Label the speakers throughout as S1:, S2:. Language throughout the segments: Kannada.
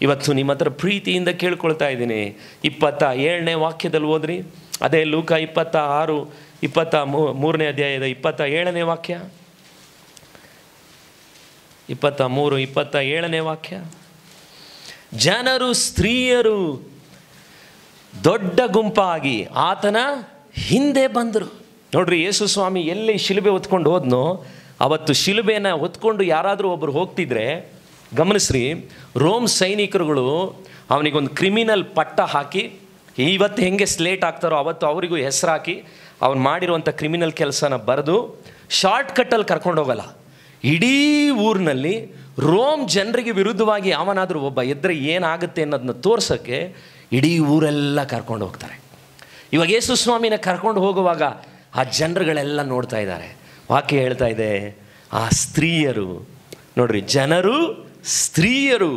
S1: ಇವತ್ತು ನಿಮ್ಮ ಹತ್ರ ಪ್ರೀತಿಯಿಂದ ಕೇಳ್ಕೊಳ್ತಾ ಇದ್ದೀನಿ. 27ನೇ ವಾಕ್ಯದಲ್ಲಿ ಹೋದ್ರಿ, ಅದೇ ಲೂಕ 23ನೇ ಅಧ್ಯಾಯದ 27ನೇ ವಾಕ್ಯ, 27ನೇ ವಾಕ್ಯ. ಜನರು ಸ್ತ್ರೀಯರು ದೊಡ್ಡ ಗುಂಪಾಗಿ ಆತನ ಹಿಂದೆ ಬಂದರು. ನೋಡ್ರಿ, ಯೇಸು ಸ್ವಾಮಿ ಎಲ್ಲಿ ಶಿಲುಬೆ ಹೊತ್ಕೊಂಡು ಹೋದ್ನೋ ಅವತ್ತು ಶಿಲುಬೆನ ಹೊತ್ಕೊಂಡು ಯಾರಾದರೂ ಒಬ್ಬರು ಹೋಗ್ತಿದ್ರೆ ಗಮನಿಸ್ರಿ, ರೋಮ್ ಸೈನಿಕರುಗಳು ಅವನಿಗೊಂದು ಕ್ರಿಮಿನಲ್ ಪಟ್ಟ ಹಾಕಿ, ಇವತ್ತು ಹೆಂಗೆ ಸ್ಲೇಟ್ ಹಾಕ್ತಾರೋ ಅವತ್ತು ಅವರಿಗೂ ಹೆಸರು ಹಾಕಿ ಅವ್ನು ಮಾಡಿರುವಂಥ ಕ್ರಿಮಿನಲ್ ಕೆಲಸನ ಬರೆದು ಶಾರ್ಟ್ಕಟ್ಟಲ್ಲಿ ಕರ್ಕೊಂಡು ಹೋಗಲ್ಲ. ಇಡೀ ಊರಿನಲ್ಲಿ ರೋಮ್ ಜನರಿಗೆ ವಿರುದ್ಧವಾಗಿ ಯಾವನಾದರೂ ಒಬ್ಬ ಎದ್ರೆ ಏನಾಗುತ್ತೆ ಅನ್ನೋದನ್ನ ತೋರ್ಸೋಕ್ಕೆ ಇಡೀ ಊರೆಲ್ಲ ಕರ್ಕೊಂಡು ಹೋಗ್ತಾರೆ. ಇವಾಗ ಯೇಸು ಸ್ವಾಮಿನ ಕರ್ಕೊಂಡು ಹೋಗುವಾಗ ಆ ಜನರುಗಳೆಲ್ಲ ನೋಡ್ತಾ ಇದ್ದಾರೆ. ವಾಕ್ಯ ಹೇಳ್ತಾ ಇದೆ, ಆ ಸ್ತ್ರೀಯರು ನೋಡ್ರಿ, ಜನರು ಸ್ತ್ರೀಯರು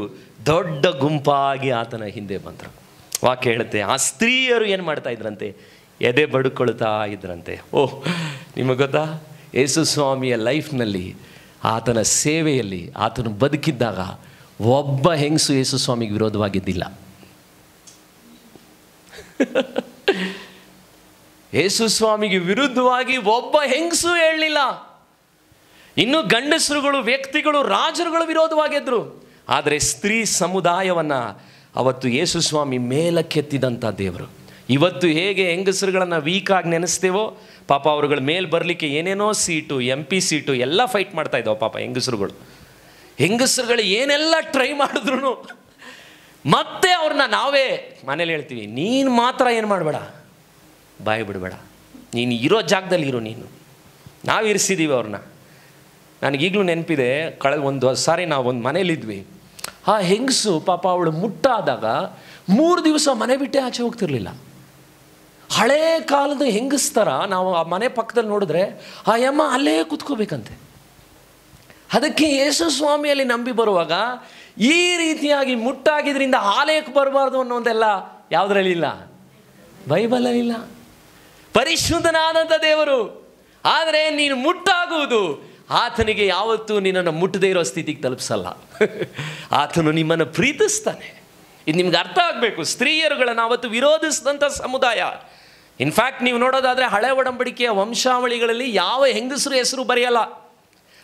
S1: ದೊಡ್ಡ ಗುಂಪಾಗಿ ಆತನ ಹಿಂದೆ ಬಂದರು. ವಾಕ್ಯ ಹೇಳುತ್ತೆ, ಆ ಸ್ತ್ರೀಯರು ಏನು ಮಾಡ್ತಾ ಇದ್ರಂತೆ? ಎದೆ ಬಡ್ಕೊಳ್ತಾ ಇದ್ರಂತೆ. ಓಹ್, ನಿಮಗೆ ಗೊತ್ತಾ, ಯೇಸು ಸ್ವಾಮಿಯ ಲೈಫ್ನಲ್ಲಿ, ಆತನ ಸೇವೆಯಲ್ಲಿ, ಆತನು ಬದುಕಿದ್ದಾಗ ಒಬ್ಬ ಹೆಂಗಸು ಯೇಸು ಸ್ವಾಮಿಗೆ ವಿರೋಧವಾಗಿದ್ದಿಲ್ಲ. ಯೇಸು ಸ್ವಾಮಿಗೆ ವಿರುದ್ಧವಾಗಿ ಒಬ್ಬ ಹೆಂಗಸು ಹೇಳಲಿಲ್ಲ. ಇನ್ನು ಗಂಡಸರುಗಳು, ವ್ಯಕ್ತಿಗಳು, ರಾಜರುಗಳು ವಿರೋಧವಾಗಿದ್ದರು. ಆದರೆ ಸ್ತ್ರೀ ಸಮುದಾಯವನ್ನು ಅವತ್ತು ಯೇಸು ಸ್ವಾಮಿ ಮೇಲಕ್ಕೆತ್ತಿದಂಥ ದೇವರು. ಇವತ್ತು ಹೇಗೆ ಹೆಂಗಸರುಗಳನ್ನು ವೀಕಾಗಿ ನೆನೆಸ್ತೇವೋ, ಪಾಪ ಅವ್ರುಗಳ ಮೇಲೆ ಬರಲಿಕ್ಕೆ ಏನೇನೋ ಸೀಟು, MP ಸೀಟು ಎಲ್ಲ ಫೈಟ್ ಮಾಡ್ತಾ ಇದ್ದಾವೆ ಪಾಪ ಹೆಂಗಸರುಗಳು ಏನೆಲ್ಲ ಟ್ರೈ ಮಾಡಿದ್ರು ಮತ್ತೆ ಅವ್ರನ್ನ ನಾವೇ ಮನೇಲಿ ಹೇಳ್ತೀವಿ, ನೀನು ಮಾತ್ರ ಏನು ಮಾಡಬೇಡ, ಬಾಯಿ ಬಿಡಬೇಡ, ನೀನು ಇರೋ ಜಾಗದಲ್ಲಿ ಇರು. ನಾವು ಇರಿಸಿದ್ದೀವಿ ಅವ್ರನ್ನ. ನನಗೀಗಲೂ ನೆನಪಿದೆ, ಒಂದು ಸಾರಿ ನಾವು ಒಂದು ಮನೇಲಿದ್ವಿ. ಆ ಹೆಂಗಸು ಪಾಪ ಅವಳು ಮುಟ್ಟಾದಾಗ 3 ದಿವಸ ಮನೆ ಬಿಟ್ಟೆ ಆಚೆ ಹೋಗ್ತಿರ್ಲಿಲ್ಲ. ಹಳೇ ಕಾಲದ ಹೆಂಗಸ್ತರ ನಾವು ಆ ಮನೆ ಪಕ್ಕದಲ್ಲಿ ನೋಡಿದ್ರೆ ಆ ಯಮ್ಮ ಅಲ್ಲೇ ಕೂತ್ಕೋಬೇಕಂತೆ. ಅದಕ್ಕೆ ಯೇಸು ಸ್ವಾಮಿಯಲ್ಲಿ ನಂಬಿ ಬರುವಾಗ ಈ ರೀತಿಯಾಗಿ ಮುಟ್ಟಾಗಿದ್ರಿಂದ ಆಲಯಕ್ಕೆ ಬರಬಾರ್ದು ಅನ್ನೋದೆಲ್ಲ ಯಾವುದರಲ್ಲಿಲ್ಲ, ಬೈಬಲಲ್ಲಿಲ್ಲ. ಪರಿಶುದ್ಧನಾದಂಥ ದೇವರು. ಆದರೆ ನೀನು ಮುಟ್ಟಾಗುವುದು ಆತನಿಗೆ ಯಾವತ್ತೂ ನಿನ್ನನ್ನು ಮುಟ್ಟದೇ ಇರೋ ಸ್ಥಿತಿಗೆ ತಲುಪಿಸಲ್ಲ. ಆತನು ನಿಮ್ಮನ್ನು ಪ್ರೀತಿಸ್ತಾನೆ. ಇದು ನಿಮ್ಗೆ ಅರ್ಥ ಆಗಬೇಕು. ಸ್ತ್ರೀಯರುಗಳನ್ನು ಅವತ್ತು ವಿರೋಧಿಸಿದಂಥ ಸಮುದಾಯ. ಇನ್ಫ್ಯಾಕ್ಟ್ ನೀವು ನೋಡೋದಾದರೆ ಹಳೆ ಒಡಂಬಡಿಕೆಯ ವಂಶಾವಳಿಗಳಲ್ಲಿ ಯಾವ ಹೆಂಗಸರು ಹೆಸರು ಬರೆಯಲ್ಲ.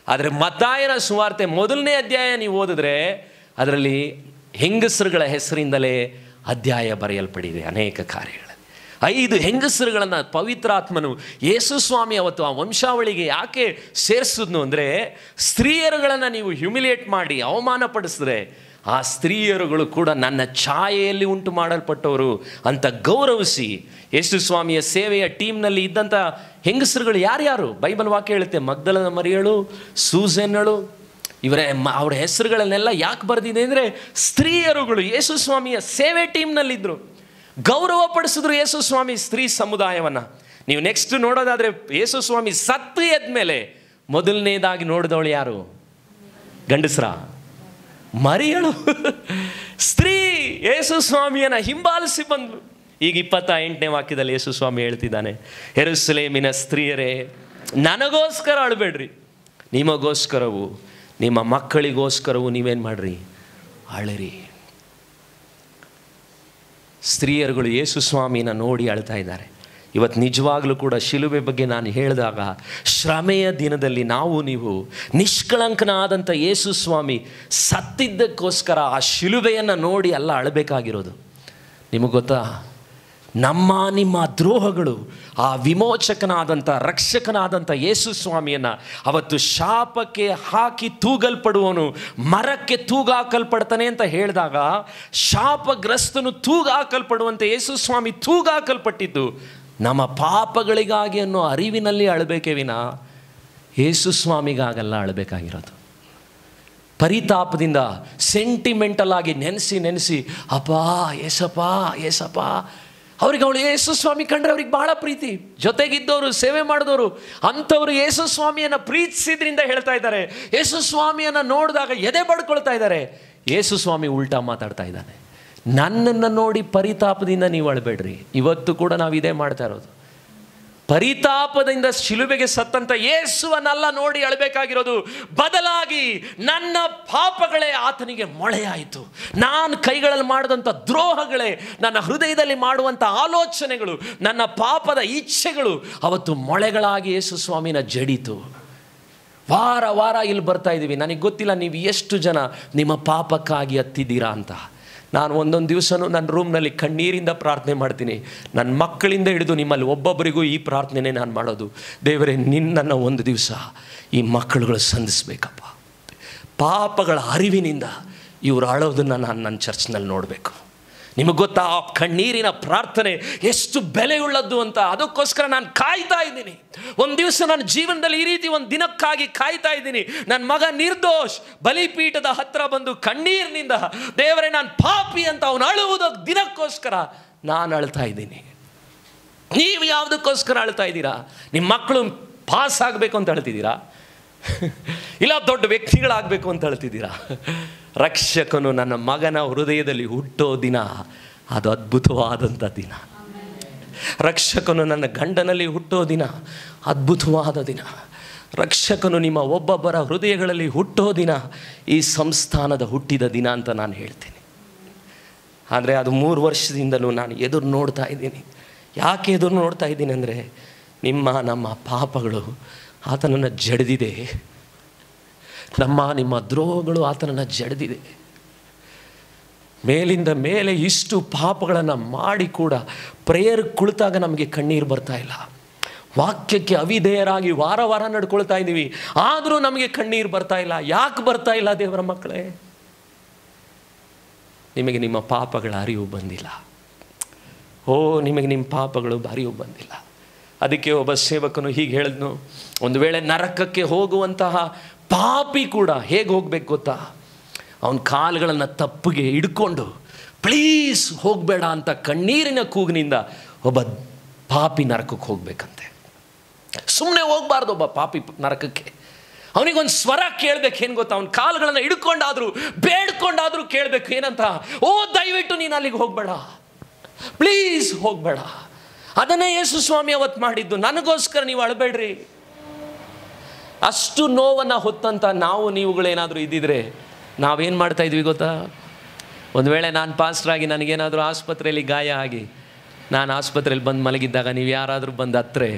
S1: ಆದರೆ ಮತ್ತಾಯನ ಸುವಾರ್ತೆ 1ನೇ ಅಧ್ಯಾಯ ನೀವು ಓದಿದ್ರೆ ಅದರಲ್ಲಿ ಹೆಂಗಸರುಗಳ ಹೆಸರಿಂದಲೇ ಅಧ್ಯಾಯ ಬರೆಯಲ್ಪಟ್ಟಿದೆ. ಅನೇಕ ಕಾರ್ಯಗಳು 5 ಹೆಂಗಸರುಗಳನ್ನು ಪವಿತ್ರಾತ್ಮನು ಯೇಸು ಸ್ವಾಮಿ ಅವತ್ತು ಆ ವಂಶಾವಳಿಗೆ ಯಾಕೆ ಸೇರಿಸಿದ್ನು ಅಂದರೆ, ಸ್ತ್ರೀಯರುಗಳನ್ನು ನೀವು ಹ್ಯುಮಿಲಿಯೇಟ್ ಮಾಡಿ ಅವಮಾನಪಡಿಸಿದ್ರೆ ಆ ಸ್ತ್ರೀಯರುಗಳು ಕೂಡ ನನ್ನ ಛಾಯೆಯಲ್ಲಿ ಉಂಟು ಮಾಡಲ್ಪಟ್ಟವರು ಅಂತ ಗೌರವಿಸಿ, ಯೇಸು ಸ್ವಾಮಿಯ ಸೇವೆಯ ಟೀಮ್ನಲ್ಲಿ ಇದ್ದಂಥ ಹೆಂಗಸರುಗಳು ಯಾರ್ಯಾರು ಬೈಬಲ್ ವಾಕ್ಯ ಹೇಳುತ್ತೆ, ಮಗ್ದಲದ ಮರಿಯಳು, ಸೂಸನ್ನಳು, ಇವರೇ ಅವರ ಹೆಸರುಗಳನ್ನೆಲ್ಲ ಯಾಕೆ ಬರೆದಿದೆ ಅಂದರೆ ಸ್ತ್ರೀಯರುಗಳು ಯೇಸು ಸ್ವಾಮಿಯ ಸೇವೆ ಟೀಮ್ನಲ್ಲಿದ್ದರು. ಗೌರವ ಪಡಿಸಿದ್ರು ಯೇಸು ಸ್ವಾಮಿ ಸ್ತ್ರೀ ಸಮುದಾಯವನ್ನು. ನೀವು ನೆಕ್ಸ್ಟ್ ನೋಡೋದಾದರೆ ಯೇಸು ಸ್ವಾಮಿ ಸತ್ತು ಎದ್ಮೇಲೆ ಮೊದಲನೇದಾಗಿ ನೋಡಿದವಳು ಯಾರು? ಗಂಡಸ್ರ? ಮರಿಯಳು. ಸ್ತ್ರೀ ಯೇಸು ಸ್ವಾಮಿಯನ್ನು ಹಿಂಬಾಲಿಸಿ ಬಂದ್ಲು. ಈಗ 28ನೇ ವಾಕ್ಯದಲ್ಲಿ ಯೇಸು ಸ್ವಾಮಿ ಹೇಳ್ತಿದ್ದಾನೆ, ಯೆರೂಸಲೇಮಿನ ಸ್ತ್ರೀಯರೇ, ನನಗೋಸ್ಕರ ಅಳಬೇಡ್ರಿ, ನಿಮಗೋಸ್ಕರವು ನಿಮ್ಮ ಮಕ್ಕಳಿಗೋಸ್ಕರವು ನೀವೇನು ಮಾಡ್ರಿ, ಅಳಿರಿ. ಸ್ತ್ರೀಯರುಗಳು ಯೇಸು ಸ್ವಾಮಿನ ನೋಡಿ ಅಳ್ತಾ ಇದ್ದಾರೆ. ಇವತ್ತು ನಿಜವಾಗಲೂ ಕೂಡ ಶಿಲುಬೆ ಬಗ್ಗೆ ನಾನು ಹೇಳಿದಾಗ, ಶ್ರಮೆಯ ದಿನದಲ್ಲಿ ನಾವು ನೀವು ನಿಷ್ಕಳಂಕನಾದಂಥ ಯೇಸು ಸ್ವಾಮಿ ಸತ್ತಿದ್ದಕ್ಕೋಸ್ಕರ ಆ ಶಿಲುಬೆಯನ್ನು ನೋಡಿ ಅಲ್ಲ ಅಳಬೇಕಾಗಿರೋದು. ನಿಮಗೆ ಗೊತ್ತಾ, ನಿಮ್ಮ ದ್ರೋಹಗಳು ಆ ವಿಮೋಚಕನಾದಂಥ ರಕ್ಷಕನಾದಂಥ ಯೇಸು ಸ್ವಾಮಿಯನ್ನು ಅವತ್ತು ಶಾಪಕ್ಕೆ ಹಾಕಿ ತೂಗಲ್ಪಡುವನು, ಮರಕ್ಕೆ ತೂಗಾಕಲ್ಪಡ್ತಾನೆ ಅಂತ ಹೇಳಿದಾಗ, ಶಾಪಗ್ರಸ್ತನು ತೂಗಾಕಲ್ಪಡುವಂತೆ ಯೇಸು ಸ್ವಾಮಿ ತೂಗಾಕಲ್ಪಟ್ಟಿದ್ದು ನಮ್ಮ ಪಾಪಗಳಿಗಾಗಿ ಅನ್ನೋ ಅರಿವಿನಲ್ಲಿ ಅಳಬೇಕೇ ವಿನ ಯೇಸು ಸ್ವಾಮಿಗಾಗಲ್ಲ ಅಳಬೇಕಾಗಿರೋದು. ಪರಿತಾಪದಿಂದ ಸೆಂಟಿಮೆಂಟಲ್ ಆಗಿ ನೆನೆಸಿ ಅಪ್ಪಾ ಏಸಪ್ಪ ಏಸಪ್ಪ, ಅವ್ರಿಗೆ ಅವಳು ಯೇಸು ಸ್ವಾಮಿ ಕಂಡ್ರೆ ಅವ್ರಿಗೆ ಬಹಳ ಪ್ರೀತಿ. ಜೊತೆಗಿದ್ದವರು, ಸೇವೆ ಮಾಡಿದವರು ಅಂಥವ್ರು ಯೇಸು ಸ್ವಾಮಿಯನ್ನು ಪ್ರೀತಿಸಿದ್ರಿಂದ ಹೇಳ್ತಾ ಇದ್ದಾರೆ. ಯೇಸು ಸ್ವಾಮಿಯನ್ನು ನೋಡಿದಾಗ ಎದೆ ಬಡ್ಕೊಳ್ತಾ ಇದ್ದಾರೆ. ಯೇಸು ಸ್ವಾಮಿ ಉಲ್ಟಾ ಮಾತಾಡ್ತಾ ಇದ್ದಾನೆ, ನನ್ನನ್ನು ನೋಡಿ ಪರಿತಾಪದಿಂದ ನೀವು ಅಳಬೇಡ್ರಿ. ಇವತ್ತು ಕೂಡ ನಾವು ಇದೇ ಮಾಡ್ತಾ ಇರೋದು. ಪರಿತಾಪದಿಂದ ಶಿಲುಬೆಗೆ ಸತ್ತಂತ ಯೇಸುವನ್ನೆಲ್ಲ ನೋಡಿ ಅಳಬೇಕಾಗಿರೋದು, ಬದಲಾಗಿ ನನ್ನ ಪಾಪಗಳೇ ಆತನಿಗೆ ಮೊಳೆಯಾಯಿತು. ನಾನು ಕೈಗಳಲ್ಲಿ ಮಾಡಿದಂಥ ದ್ರೋಹಗಳೇ, ನನ್ನ ಹೃದಯದಲ್ಲಿ ಮಾಡುವಂಥ ಆಲೋಚನೆಗಳು, ನನ್ನ ಪಾಪದ ಇಚ್ಛೆಗಳು ಅವತ್ತು ಮೊಳೆಗಳಾಗಿ ಯೇಸು ಸ್ವಾಮಿನ ಜಡಿತು. ವಾರ ವಾರ ಇಲ್ಲಿ ಬರ್ತಾ ಇದ್ದೀವಿ. ನನಗೆ ಗೊತ್ತಿಲ್ಲ ನೀವು ಎಷ್ಟು ಜನ ನಿಮ್ಮ ಪಾಪಕ್ಕಾಗಿ ಹತ್ತಿದ್ದೀರಾ ಅಂತ. ನಾನು ಒಂದೊಂದು ದಿವಸನೂ ನನ್ನ ರೂಮ್ನಲ್ಲಿ ಕಣ್ಣೀರಿಂದ ಪ್ರಾರ್ಥನೆ ಮಾಡ್ತೀನಿ. ನನ್ನ ಮಕ್ಕಳಿಂದ ಹಿಡಿದು ನಿಮ್ಮಲ್ಲಿ ಒಬ್ಬೊಬ್ಬರಿಗೂ ಈ ಪ್ರಾರ್ಥನೆನೇ ನಾನು ಮಾಡೋದು. ದೇವರೇ, ನಿನ್ನನ್ನು ಒಂದು ದಿವಸ ಈ ಮಕ್ಕಳುಗಳು ಸಂಧಿಸ್ಬೇಕಪ್ಪ. ಪಾಪಗಳ ಅರಿವಿನಿಂದ ಇವರು ಅಳೋದನ್ನು ನಾನು ನನ್ನ ಚರ್ಚ್ನಲ್ಲಿ ನೋಡಬೇಕು. ನಿಮಗೆ ಗೊತ್ತಾ ಆ ಕಣ್ಣೀರಿನ ಪ್ರಾರ್ಥನೆ ಎಷ್ಟು ಬೆಲೆಯುಳ್ಳದ್ದು ಅಂತ. ಅದಕ್ಕೋಸ್ಕರ ನಾನು ಕಾಯ್ತಾ ಇದ್ದೀನಿ. ಒಂದು ದಿವಸ ನನ್ನ ಜೀವನದಲ್ಲಿ ಈ ರೀತಿ ಒಂದು ದಿನಕ್ಕಾಗಿ ಕಾಯ್ತಾ ಇದ್ದೀನಿ. ನನ್ನ ಮಗ ನಿರ್ದೋಷ್ ಬಲಿಪೀಠದ ಹತ್ರ ಬಂದು ಕಣ್ಣೀರಿನಿಂದ, ದೇವರೇ ನಾನು ಪಾಪಿ ಅಂತ ಅವನು ಅಳುವುದ ದಿನಕ್ಕೋಸ್ಕರ ನಾನು ಅಳ್ತಾ ಇದ್ದೀನಿ. ನೀವು ಯಾವುದಕ್ಕೋಸ್ಕರ ಅಳ್ತಾ ಇದ್ದೀರಾ? ನಿಮ್ಮ ಮಕ್ಕಳು ಪಾಸ್ ಆಗಬೇಕು ಅಂತ ಅಳ್ತಿದ್ದೀರಾ? ಇಲ್ಲ ದೊಡ್ಡ ವ್ಯಕ್ತಿಗಳಾಗಬೇಕು ಅಂತ ಅಳ್ತಿದ್ದೀರಾ? ರಕ್ಷಕನು ನನ್ನ ಮಗನ ಹೃದಯದಲ್ಲಿ ಹುಟ್ಟೋ ದಿನ ಅದು ಅದ್ಭುತವಾದಂಥ ದಿನ. ರಕ್ಷಕನು ನನ್ನ ಗಂಡನಲ್ಲಿ ಹುಟ್ಟೋ ದಿನ ಅದ್ಭುತವಾದ ದಿನ. ರಕ್ಷಕನು ನಿಮ್ಮ ಒಬ್ಬೊಬ್ಬರ ಹೃದಯಗಳಲ್ಲಿ ಹುಟ್ಟೋ ದಿನ ಈ ಸಂಸ್ಥಾನದ ಹುಟ್ಟಿದ ದಿನ ಅಂತ ನಾನು ಹೇಳ್ತೀನಿ. ಆದರೆ ಅದು 3 ವರ್ಷದಿಂದಲೂ ನಾನು ಎದುರು ನೋಡ್ತಾ ಇದ್ದೀನಿ. ಯಾಕೆ ಎದುರು ನೋಡ್ತಾ ಇದ್ದೀನಿ ಅಂದರೆ, ನಮ್ಮ ಪಾಪಗಳು ಆತನನ್ನು ಜಡಿದಿದೆ. ನಿಮ್ಮ ದ್ರೋಹಗಳು ಆತನನ್ನು ಜಡಿದಿದೆ. ಮೇಲಿಂದ ಮೇಲೆ ಇಷ್ಟು ಪಾಪಗಳನ್ನು ಮಾಡಿ ಕೂಡ ಪ್ರೇಯರ್ ಕುಳಿತಾಗ ನಮಗೆ ಕಣ್ಣೀರು ಬರ್ತಾ ಇಲ್ಲ. ವಾಕ್ಯಕ್ಕೆ ಅವಿಧೇಯರಾಗಿ ವಾರ ವಾರ ನಡ್ಕೊಳ್ತಾ ಇದ್ದೀವಿ, ಆದರೂ ನಮಗೆ ಕಣ್ಣೀರು ಬರ್ತಾ ಇಲ್ಲ. ಯಾಕೆ ಬರ್ತಾ ಇಲ್ಲ ದೇವರ ಮಕ್ಕಳೇ? ನಿಮಗೆ ನಿಮ್ಮ ಪಾಪಗಳ ಅರಿವು ಬಂದಿಲ್ಲ. ನಿಮಗೆ ನಿಮ್ಮ ಪಾಪಗಳು ಅರಿವು ಬಂದಿಲ್ಲ. ಅದಕ್ಕೆ ಒಬ್ಬ ಸೇವಕನು ಹೀಗೆ ಹೇಳಿದ್ನು, ಒಂದು ವೇಳೆ ನರಕಕ್ಕೆ ಹೋಗುವಂತಹ ಪಾಪಿ ಕೂಡ ಹೇಗೆ ಹೋಗ್ಬೇಕು ಗೊತ್ತಾ? ಅವನ ಕಾಲುಗಳನ್ನು ತಪ್ಪಿಗೆ ಹಿಡ್ಕೊಂಡು ಪ್ಲೀಸ್ ಹೋಗಬೇಡ ಅಂತ ಕಣ್ಣೀರಿನ ಕೂಗಿನಿಂದ ಒಬ್ಬ ಪಾಪಿ ನರಕಕ್ಕೆ ಹೋಗ್ಬೇಕಂತೆ. ಸುಮ್ಮನೆ ಹೋಗ್ಬಾರ್ದು ಒಬ್ಬ ಪಾಪಿ ನರಕಕ್ಕೆ. ಅವನಿಗೊಂದು ಸ್ವರ ಕೇಳಬೇಕು. ಏನು ಗೊತ್ತಾ? ಅವನ ಕಾಲುಗಳನ್ನು ಹಿಡ್ಕೊಂಡಾದರೂ ಬೇಡ್ಕೊಂಡಾದರೂ ಕೇಳಬೇಕು. ಏನಂತ? ದಯವಿಟ್ಟು ನೀನು ಅಲ್ಲಿಗೆ ಹೋಗಬೇಡ, ಪ್ಲೀಸ್ ಹೋಗಬೇಡ. ಅದನ್ನೇ ಯೇಸು ಸ್ವಾಮಿ ಅವತ್ತು ಮಾಡಿದ್ದು. ನನಗೋಸ್ಕರ ನೀವು ಅಳಬೇಡ್ರಿ. ಅಷ್ಟು ನೋವನ್ನು ಹೊತ್ತಂತ ನೀವುಗಳೇನಾದರೂ ಇದ್ದಿದ್ರೆ ನಾವೇನು ಮಾಡ್ತಾ ಇದ್ವಿ ಗೊತ್ತಾ? ಒಂದು ವೇಳೆ ನಾನು ಪಾಸ್ಟ್ರಾಗಿ ನನಗೇನಾದರೂ ಆಸ್ಪತ್ರೆಯಲ್ಲಿ ಗಾಯ ಆಗಿ ನಾನು ಆಸ್ಪತ್ರೆಯಲ್ಲಿ ಬಂದು ಮಲಗಿದ್ದಾಗ ನೀವು ಯಾರಾದರೂ ಬಂದು ಹತ್ರೆ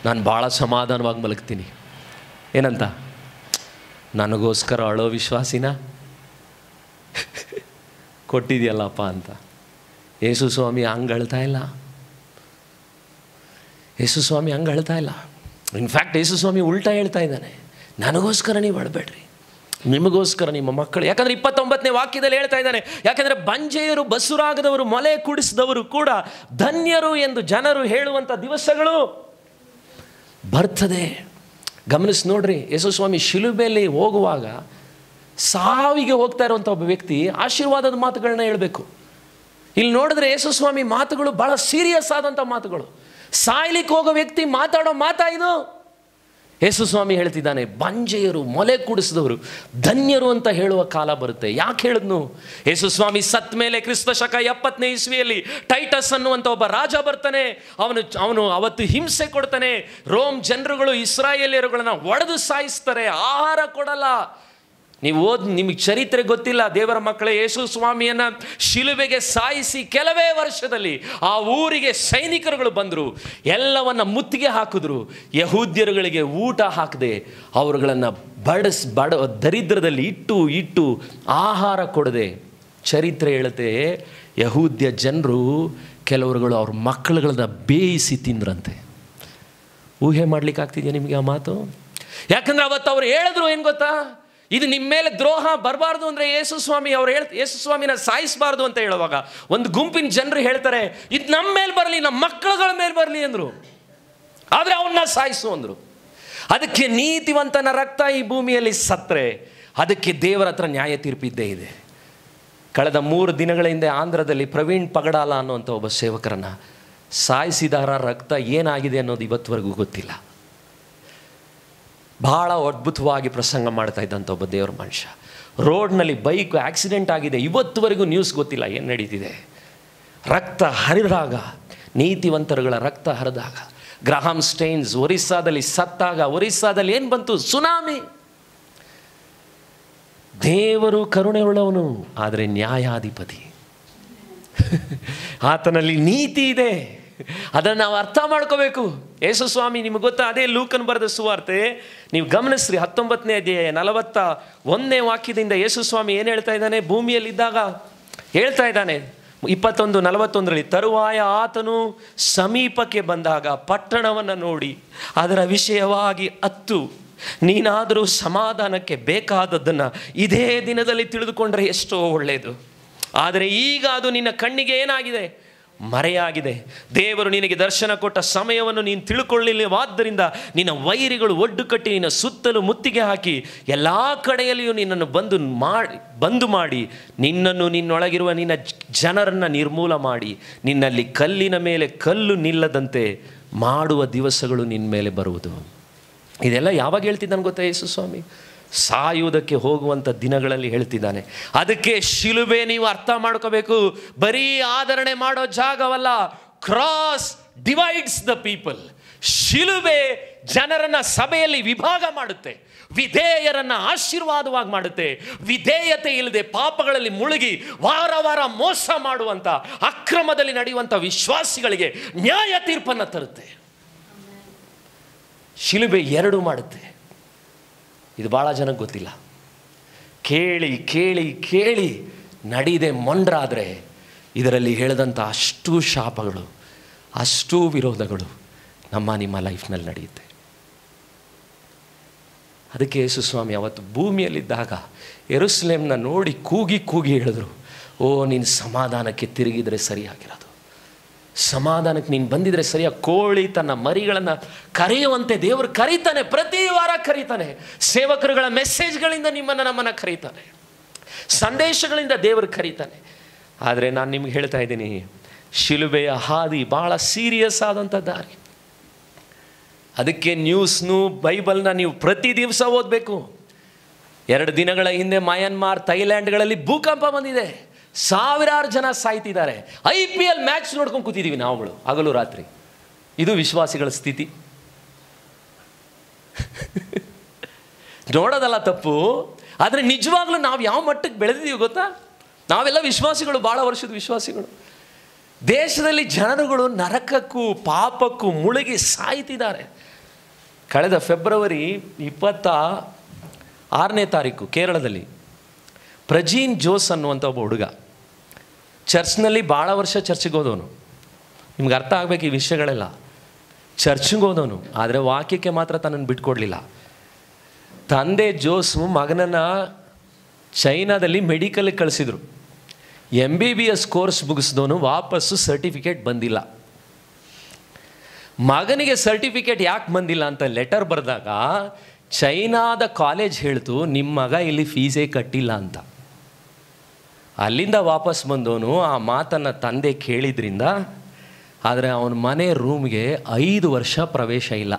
S1: ನಾನು ಭಾಳ ಸಮಾಧಾನವಾಗಿ ಮಲಗ್ತೀನಿ. ಏನಂತ? ನನಗೋಸ್ಕರ ಅಳೋ ವಿಶ್ವಾಸಿನ ಕೊಟ್ಟಿದೆಯಲ್ಲಪ್ಪ ಅಂತ. ಯೇಸು ಸ್ವಾಮಿ ಹಂಗೆ ಅಳ್ತಾ ಇಲ್ಲ. ಯೇಸು ಸ್ವಾಮಿ ಹಂಗೆ ಅಳ್ತಾ ಇಲ್ಲ. ಇನ್ಫ್ಯಾಕ್ಟ್ ಯೇಸು ಸ್ವಾಮಿ ಉಲ್ಟಾ ಹೇಳ್ತಾ ಇದ್ದಾನೆ, ನನಗೋಸ್ಕರ ನೀವು ಅಳಬೇಡ್ರಿ, ನಿಮಗೋಸ್ಕರ ನಿಮ್ಮ ಮಕ್ಕಳು. ಯಾಕಂದರೆ 29ನೇ ವಾಕ್ಯದಲ್ಲಿ ಹೇಳ್ತಾ ಇದ್ದಾನೆ, ಯಾಕಂದರೆ ಬಂಜೆಯರು, ಬಸುರಾಗದವರು, ಮೊಲೆ ಕುಡಿಸಿದವರು ಕೂಡ ಧನ್ಯರು ಎಂದು ಜನರು ಹೇಳುವಂಥ ದಿವಸಗಳು ಬರ್ತದೆ. ಗಮನಿಸಿ ನೋಡ್ರಿ, ಯೇಸು ಸ್ವಾಮಿ ಶಿಲುಬೆಯಲ್ಲಿ ಹೋಗುವಾಗ ಸಾವಿಗೆ ಹೋಗ್ತಾ ಇರುವಂಥ ಒಬ್ಬ ವ್ಯಕ್ತಿ ಆಶೀರ್ವಾದದ ಮಾತುಗಳನ್ನ ಹೇಳಬೇಕು. ಇಲ್ಲಿ ನೋಡಿದ್ರೆ ಯೇಸು ಸ್ವಾಮಿ ಮಾತುಗಳು ಭಾಳ ಸೀರಿಯಸ್ ಆದಂಥ ಮಾತುಗಳು. ಸಾಯ್ಲಿಕ್ಕೆ ಹೋಗೋ ವ್ಯಕ್ತಿ ಮಾತಾಡೋ ಮಾತಾ ಇದು? ಯೇಸು ಸ್ವಾಮಿ ಹೇಳ್ತಿದ್ದಾನೆ, ಬಂಜೆಯರು, ಮೊಲೆ ಕುಡಿಸಿದವರು ಧನ್ಯರು ಅಂತ ಹೇಳುವ ಕಾಲ ಬರುತ್ತೆ. ಯಾಕೆ ಹೇಳಿದ್ನು? ಯೇಸು ಸ್ವಾಮಿ ಸತ್ ಮೇಲೆ ಕ್ರಿಸ್ತ ಶಕ 70ನೇ ಇಸ್ವಿಯಲ್ಲಿ ಟೈಟಸ್ ಅನ್ನುವಂಥ ಒಬ್ಬ ರಾಜ ಬರ್ತಾನೆ. ಅವನು ಅವತ್ತು ಹಿಂಸೆ ಕೊಡ್ತಾನೆ. ರೋಮ್ ಜನರುಗಳು ಇಸ್ರಾಯೇಲಿಯರುಗಳನ್ನ ಒಡೆದು ಸಾಯಿಸ್ತಾರೆ, ಆಹಾರ ಕೊಡಲ್ಲ. ನಿಮಗೆ ಚರಿತ್ರೆ ಗೊತ್ತಿಲ್ಲ ದೇವರ ಮಕ್ಕಳೇ. ಯೇಸು ಸ್ವಾಮಿಯನ್ನು ಶಿಲುಬೆಗೆ ಸಾಯಿಸಿ ಕೆಲವೇ ವರ್ಷದಲ್ಲಿ ಆ ಊರಿಗೆ ಸೈನಿಕರುಗಳು ಬಂದರು, ಎಲ್ಲವನ್ನ ಮುತ್ತಿಗೆ ಹಾಕಿದ್ರು. ಯಹೂದ್ಯರುಗಳಿಗೆ ಊಟ ಹಾಕದೆ ಅವರುಗಳನ್ನು ದರಿದ್ರದಲ್ಲಿ ಇಟ್ಟು ಆಹಾರ ಕೊಡದೆ. ಚರಿತ್ರೆ ಹೇಳುತ್ತೆ, ಯಹೂದ್ಯ ಜನರು ಕೆಲವರುಗಳು ಅವ್ರ ಮಕ್ಕಳುಗಳನ್ನ ಬೇಯಿಸಿ ತಿಂದ್ರಂತೆ. ಊಹೆ ಮಾಡ್ಲಿಕ್ಕೆ ಆಗ್ತಿದೆಯಾ ನಿಮಗೆ ಆ ಮಾತು? ಯಾಕಂದ್ರೆ ಅವತ್ತು ಅವ್ರು ಹೇಳಿದ್ರು, ಏನು ಗೊತ್ತಾ? ಇದು ನಿಮ್ಮ ಮೇಲೆ ದ್ರೋಹ ಬರಬಾರ್ದು ಅಂದರೆ ಯೇಸು ಸ್ವಾಮಿನ ಸಾಯಿಸಬಾರ್ದು ಅಂತ ಹೇಳುವಾಗ ಒಂದು ಗುಂಪಿನ ಜನರು ಹೇಳ್ತಾರೆ, ಇದು ನಮ್ಮ ಮೇಲೆ ಬರಲಿ, ನಮ್ಮ ಮಕ್ಕಳುಗಳ ಮೇಲೆ ಬರಲಿ ಅಂದರು. ಆದರೆ ಅವನ್ನ ಸಾಯಿಸು ಅಂದರು. ಅದಕ್ಕೆ ನೀತಿವಂತನ ರಕ್ತ ಈ ಭೂಮಿಯಲ್ಲಿ ಸತ್ತರೆ ಅದಕ್ಕೆ ದೇವರ ಹತ್ರ ನ್ಯಾಯ ತೀರ್ಪಿದ್ದೇ ಇದೆ. ಕಳೆದ 3 ದಿನಗಳ ಹಿಂದೆ ಆಂಧ್ರದಲ್ಲಿ ಪ್ರವೀಣ್ ಪಗಡಾಲ ಅನ್ನುವಂಥ ಒಬ್ಬ ಸೇವಕರನ್ನು ಸಾಯಿಸಿದಾರ. ರಕ್ತ ಏನಾಗಿದೆ ಅನ್ನೋದು ಇವತ್ತುವರೆಗೂ ಗೊತ್ತಿಲ್ಲ. ಭಾಳ ಅದ್ಭುತವಾಗಿ ಪ್ರಸಂಗ ಮಾಡ್ತಾ ಇದ್ದಂಥ ಒಬ್ಬ ದೇವರ ಮನುಷ್ಯ. ರೋಡ್ನಲ್ಲಿ ಬೈಕ್ ಆಕ್ಸಿಡೆಂಟ್ ಆಗಿದೆ, ಇವತ್ತುವರೆಗೂ ನ್ಯೂಸ್ ಗೊತ್ತಿಲ್ಲ ಏನು ನಡೀತಿದೆ. ರಕ್ತ ಹರಿದಾಗ, ನೀತಿವಂತರುಗಳ ರಕ್ತ ಹರಿದಾಗ ಗ್ರಹಾಮ್ ಸ್ಟೈನ್ಸ್ ಒರಿಸ್ಸಾದಲ್ಲಿ ಸತ್ತಾಗ ಒರಿಸ್ಸಾದಲ್ಲಿ ಏನು ಬಂತು? ಸುನಾಮಿ. ದೇವರು ಕರುಣೆ ಉಳ್ಳವನು, ಆದರೆ ನ್ಯಾಯಾಧಿಪತಿ. ಆತನಲ್ಲಿ ನೀತಿ ಇದೆ, ಅದನ್ನು ನಾವು ಅರ್ಥ ಮಾಡ್ಕೋಬೇಕು. ಯೇಸು ಸ್ವಾಮಿ, ನಿಮಗೆ ಗೊತ್ತಾ, ಅದೇ ಲೂಕನ್ ಬರೆದ ಸುವಾರ್ತೆ ನೀವು ಗಮನಿಸ್ರಿ, 19ನೇ ಅಧ್ಯಾಯ 41ನೇ ವಾಕ್ಯದಿಂದ ಯೇಸು ಸ್ವಾಮಿ ಏನು ಹೇಳ್ತಾ ಇದ್ದಾನೆ? ಭೂಮಿಯಲ್ಲಿದ್ದಾಗ ಹೇಳ್ತಾ ಇದ್ದಾನೆ 21:41, ತರುವಾಯ ಆತನು ಸಮೀಪಕ್ಕೆ ಬಂದಾಗ ಪಟ್ಟಣವನ್ನು ನೋಡಿ ಅದರ ವಿಷಯವಾಗಿ ಅತ್ತು, ನೀನಾದರೂ ಸಮಾಧಾನಕ್ಕೆ ಬೇಕಾದದ್ದನ್ನು ಇದೇ ದಿನದಲ್ಲಿ ತಿಳಿದುಕೊಂಡ್ರೆ ಎಷ್ಟೋ ಒಳ್ಳೆಯದು. ಆದರೆ ಈಗ ಅದು ನಿನ್ನ ಕಣ್ಣಿಗೆ ಏನಾಗಿದೆ? ಮರೆಯಾಗಿದೆ. ದೇವರು ನಿನಗೆ ದರ್ಶನ ಕೊಟ್ಟ ಸಮಯವನ್ನು ನೀನು ತಿಳ್ಕೊಳ್ಳಿಲ್ಲವಾದ್ದರಿಂದ ನಿನ್ನ ವೈರಿಗಳು ಒಡ್ಡು ಕಟ್ಟಿ ನಿನ್ನ ಸುತ್ತಲೂ ಮುತ್ತಿಗೆ ಹಾಕಿ ಎಲ್ಲ ಕಡೆಯಲ್ಲಿಯೂ ನಿನ್ನನ್ನು ಬಂದು ಮಾಡಿ ನಿನ್ನನ್ನು, ನಿನ್ನೊಳಗಿರುವ ನಿನ್ನ ಜನರನ್ನು ನಿರ್ಮೂಲ ಮಾಡಿ ನಿನ್ನಲ್ಲಿ ಕಲ್ಲಿನ ಮೇಲೆ ಕಲ್ಲು ನಿಲ್ಲದಂತೆ ಮಾಡುವ ದಿವಸಗಳು ನಿನ್ನ ಮೇಲೆ ಬರುವುದು. ಇದೆಲ್ಲ ಯಾವಾಗ ಹೇಳ್ತಿದ್ದಾನೆ ಗೊತ್ತಾ ಯೇಸು ಸ್ವಾಮಿ? ಸಾಯುವುದಕ್ಕೆ ಹೋಗುವಂಥ ದಿನಗಳಲ್ಲಿ ಹೇಳ್ತಿದ್ದಾನೆ. ಅದಕ್ಕೆ ಶಿಲುಬೆ ನೀವು ಅರ್ಥ ಮಾಡ್ಕೋಬೇಕು, ಬರೀ ಆದರಣೆ ಮಾಡೋ ಜಾಗವಲ್ಲ. Cross divides the people. ಶಿಲುಬೆ ಜನರನ್ನು ಸಭೆಯಲ್ಲಿ ವಿಭಾಗ ಮಾಡುತ್ತೆ, ವಿಧೇಯರನ್ನು ಆಶೀರ್ವಾದವಾಗಿ ಮಾಡುತ್ತೆ. ವಿಧೇಯತೆ ಇಲ್ಲದೆ ಪಾಪಗಳಲ್ಲಿ ಮುಳುಗಿ ವಾರ ವಾರ ಮೋಸ ಮಾಡುವಂಥ, ಅಕ್ರಮದಲ್ಲಿ ನಡೆಯುವಂಥ ವಿಶ್ವಾಸಿಗಳಿಗೆ ನ್ಯಾಯ ತೀರ್ಪನ್ನು ತರುತ್ತೆ. ಶಿಲುಬೆ ಎರಡು ಮಾಡುತ್ತೆ. ಇದು ಭಾಳ ಜನಕ್ಕೆ ಗೊತ್ತಿಲ್ಲ. ಕೇಳಿ ಕೇಳಿ ಕೇಳಿ ನಡೀದೆ ಮೊಂಡ್ರಾದರೆ ಇದರಲ್ಲಿ ಹೇಳಿದಂಥ ಅಷ್ಟೂ ಶಾಪಗಳು, ಅಷ್ಟೂ ವಿರೋಧಗಳು ನಿಮ್ಮ ಲೈಫ್ನಲ್ಲಿ ನಡೆಯುತ್ತೆ. ಅದಕ್ಕೆ ಯೇಸು ಸ್ವಾಮಿ ಅವತ್ತು ಭೂಮಿಯಲ್ಲಿದ್ದಾಗ ಯೆರೂಸಲೇಮ್ನ ನೋಡಿ ಕೂಗಿ ಕೂಗಿ ಹೇಳಿದ್ರು, ಓ ನೀನು ಸಮಾಧಾನಕ್ಕೆ ತಿರುಗಿದರೆ ಸರಿಯಾಗಿರೋದು, ಸಮಾಧಾನಕ್ಕೆ ನೀನು ಬಂದಿದ್ರೆ ಸರಿಯಾಗಿ. ಕೋಳಿ ತನ್ನ ಮರಿಗಳನ್ನು ಕರೆಯುವಂತೆ ದೇವರು ಕರೀತಾನೆ, ಪ್ರತಿ ವಾರ ಕರೀತಾನೆ. ಸೇವಕರುಗಳ ಮೆಸೇಜ್ಗಳಿಂದ ನಮ್ಮನ್ನು ಕರೀತಾನೆ, ಸಂದೇಶಗಳಿಂದ ದೇವರು ಕರೀತಾನೆ. ಆದರೆ ನಾನು ನಿಮ್ಗೆ ಹೇಳ್ತಾ ಇದ್ದೀನಿ, ಶಿಲುಬೆಯ ಹಾದಿ ಭಾಳ ಸೀರಿಯಸ್ ಆದಂಥ ದಾರಿ. ಅದಕ್ಕೆ ನ್ಯೂಸ್ನು ಬೈಬಲ್ನ ನೀವು ಪ್ರತಿ ದಿವಸ ಓದಬೇಕು. 2 ದಿನಗಳ ಹಿಂದೆ ಮಯನ್ಮಾರ್, ಥೈಲ್ಯಾಂಡ್ಗಳಲ್ಲಿ ಭೂಕಂಪ ಬಂದಿದೆ, ಸಾವಿರಾರು ಜನ ಸಾಯ್ತಿದ್ದಾರೆ. IPL ಮ್ಯಾಚ್ ನೋಡ್ಕೊಂಡು ಕೂತಿದ್ದೀವಿ ನಾವುಗಳು ಹಗಲು ರಾತ್ರಿ. ಇದು ವಿಶ್ವಾಸಿಗಳ ಸ್ಥಿತಿ. ನೋಡೋದಲ್ಲ ತಪ್ಪು, ಆದರೆ ನಿಜವಾಗ್ಲೂ ನಾವು ಯಾವ ಮಟ್ಟಕ್ಕೆ ಬೆಳೆದಿದ್ದೀವಿ ಗೊತ್ತಾ? ನಾವೆಲ್ಲ ವಿಶ್ವಾಸಿಗಳು, ಭಾಳ ವರ್ಷದ ವಿಶ್ವಾಸಿಗಳು. ದೇಶದಲ್ಲಿ ಜನರುಗಳು ನರಕಕ್ಕೂ ಪಾಪಕ್ಕೂ ಮುಳುಗಿ ಸಾಯ್ತಿದ್ದಾರೆ. ಕಳೆದ ಫೆಬ್ರವರಿ 26ನೇ ತಾರೀಕು ಕೇರಳದಲ್ಲಿ ಪ್ರಜೀನ್ ಜೋಸ್ ಅನ್ನುವಂಥ ಒಬ್ಬ ಹುಡುಗ ಚರ್ಚ್ನಲ್ಲಿ ಭಾಳ ವರ್ಷ ಚರ್ಚಿಗೆ ಹೋದವನು. ನಿಮ್ಗೆ ಅರ್ಥ ಆಗಬೇಕು ಈ ವಿಷಯಗಳೆಲ್ಲ. ಚರ್ಚಿಗೆ ಹೋದವನು, ಆದರೆ ವಾಕ್ಯಕ್ಕೆ ಮಾತ್ರ ತನ್ನನ್ನು ಬಿಟ್ಕೊಡ್ಲಿಲ್ಲ. ತಂದೆ ಜೋಸು ಮಗನನ್ನು ಚೈನಾದಲ್ಲಿ ಮೆಡಿಕಲ್ಗೆ ಕಳಿಸಿದ್ರು. MBBS ಕೋರ್ಸ್ ಮುಗಿಸಿದವನು ವಾಪಸ್ಸು ಸರ್ಟಿಫಿಕೇಟ್ ಬಂದಿಲ್ಲ. ಮಗನಿಗೆ ಸರ್ಟಿಫಿಕೇಟ್ ಯಾಕೆ ಬಂದಿಲ್ಲ ಅಂತ ಲೆಟರ್ ಬರೆದಾಗ ಚೈನಾದ ಕಾಲೇಜ್ ಹೇಳ್ತು, ನಿಮ್ಮ ಮಗ ಇಲ್ಲಿ ಫೀಸೇ ಕಟ್ಟಿಲ್ಲ ಅಂತ. ಅಲ್ಲಿಂದ ವಾಪಸ್ ಬಂದವನು ಆ ಮಾತನ್ನು ತಂದೆ ಕೇಳಿದ್ರಿಂದ, ಆದರೆ ಅವನ ಮನೆ ರೂಮ್ಗೆ 5 ವರ್ಷ ಪ್ರವೇಶ ಇಲ್ಲ.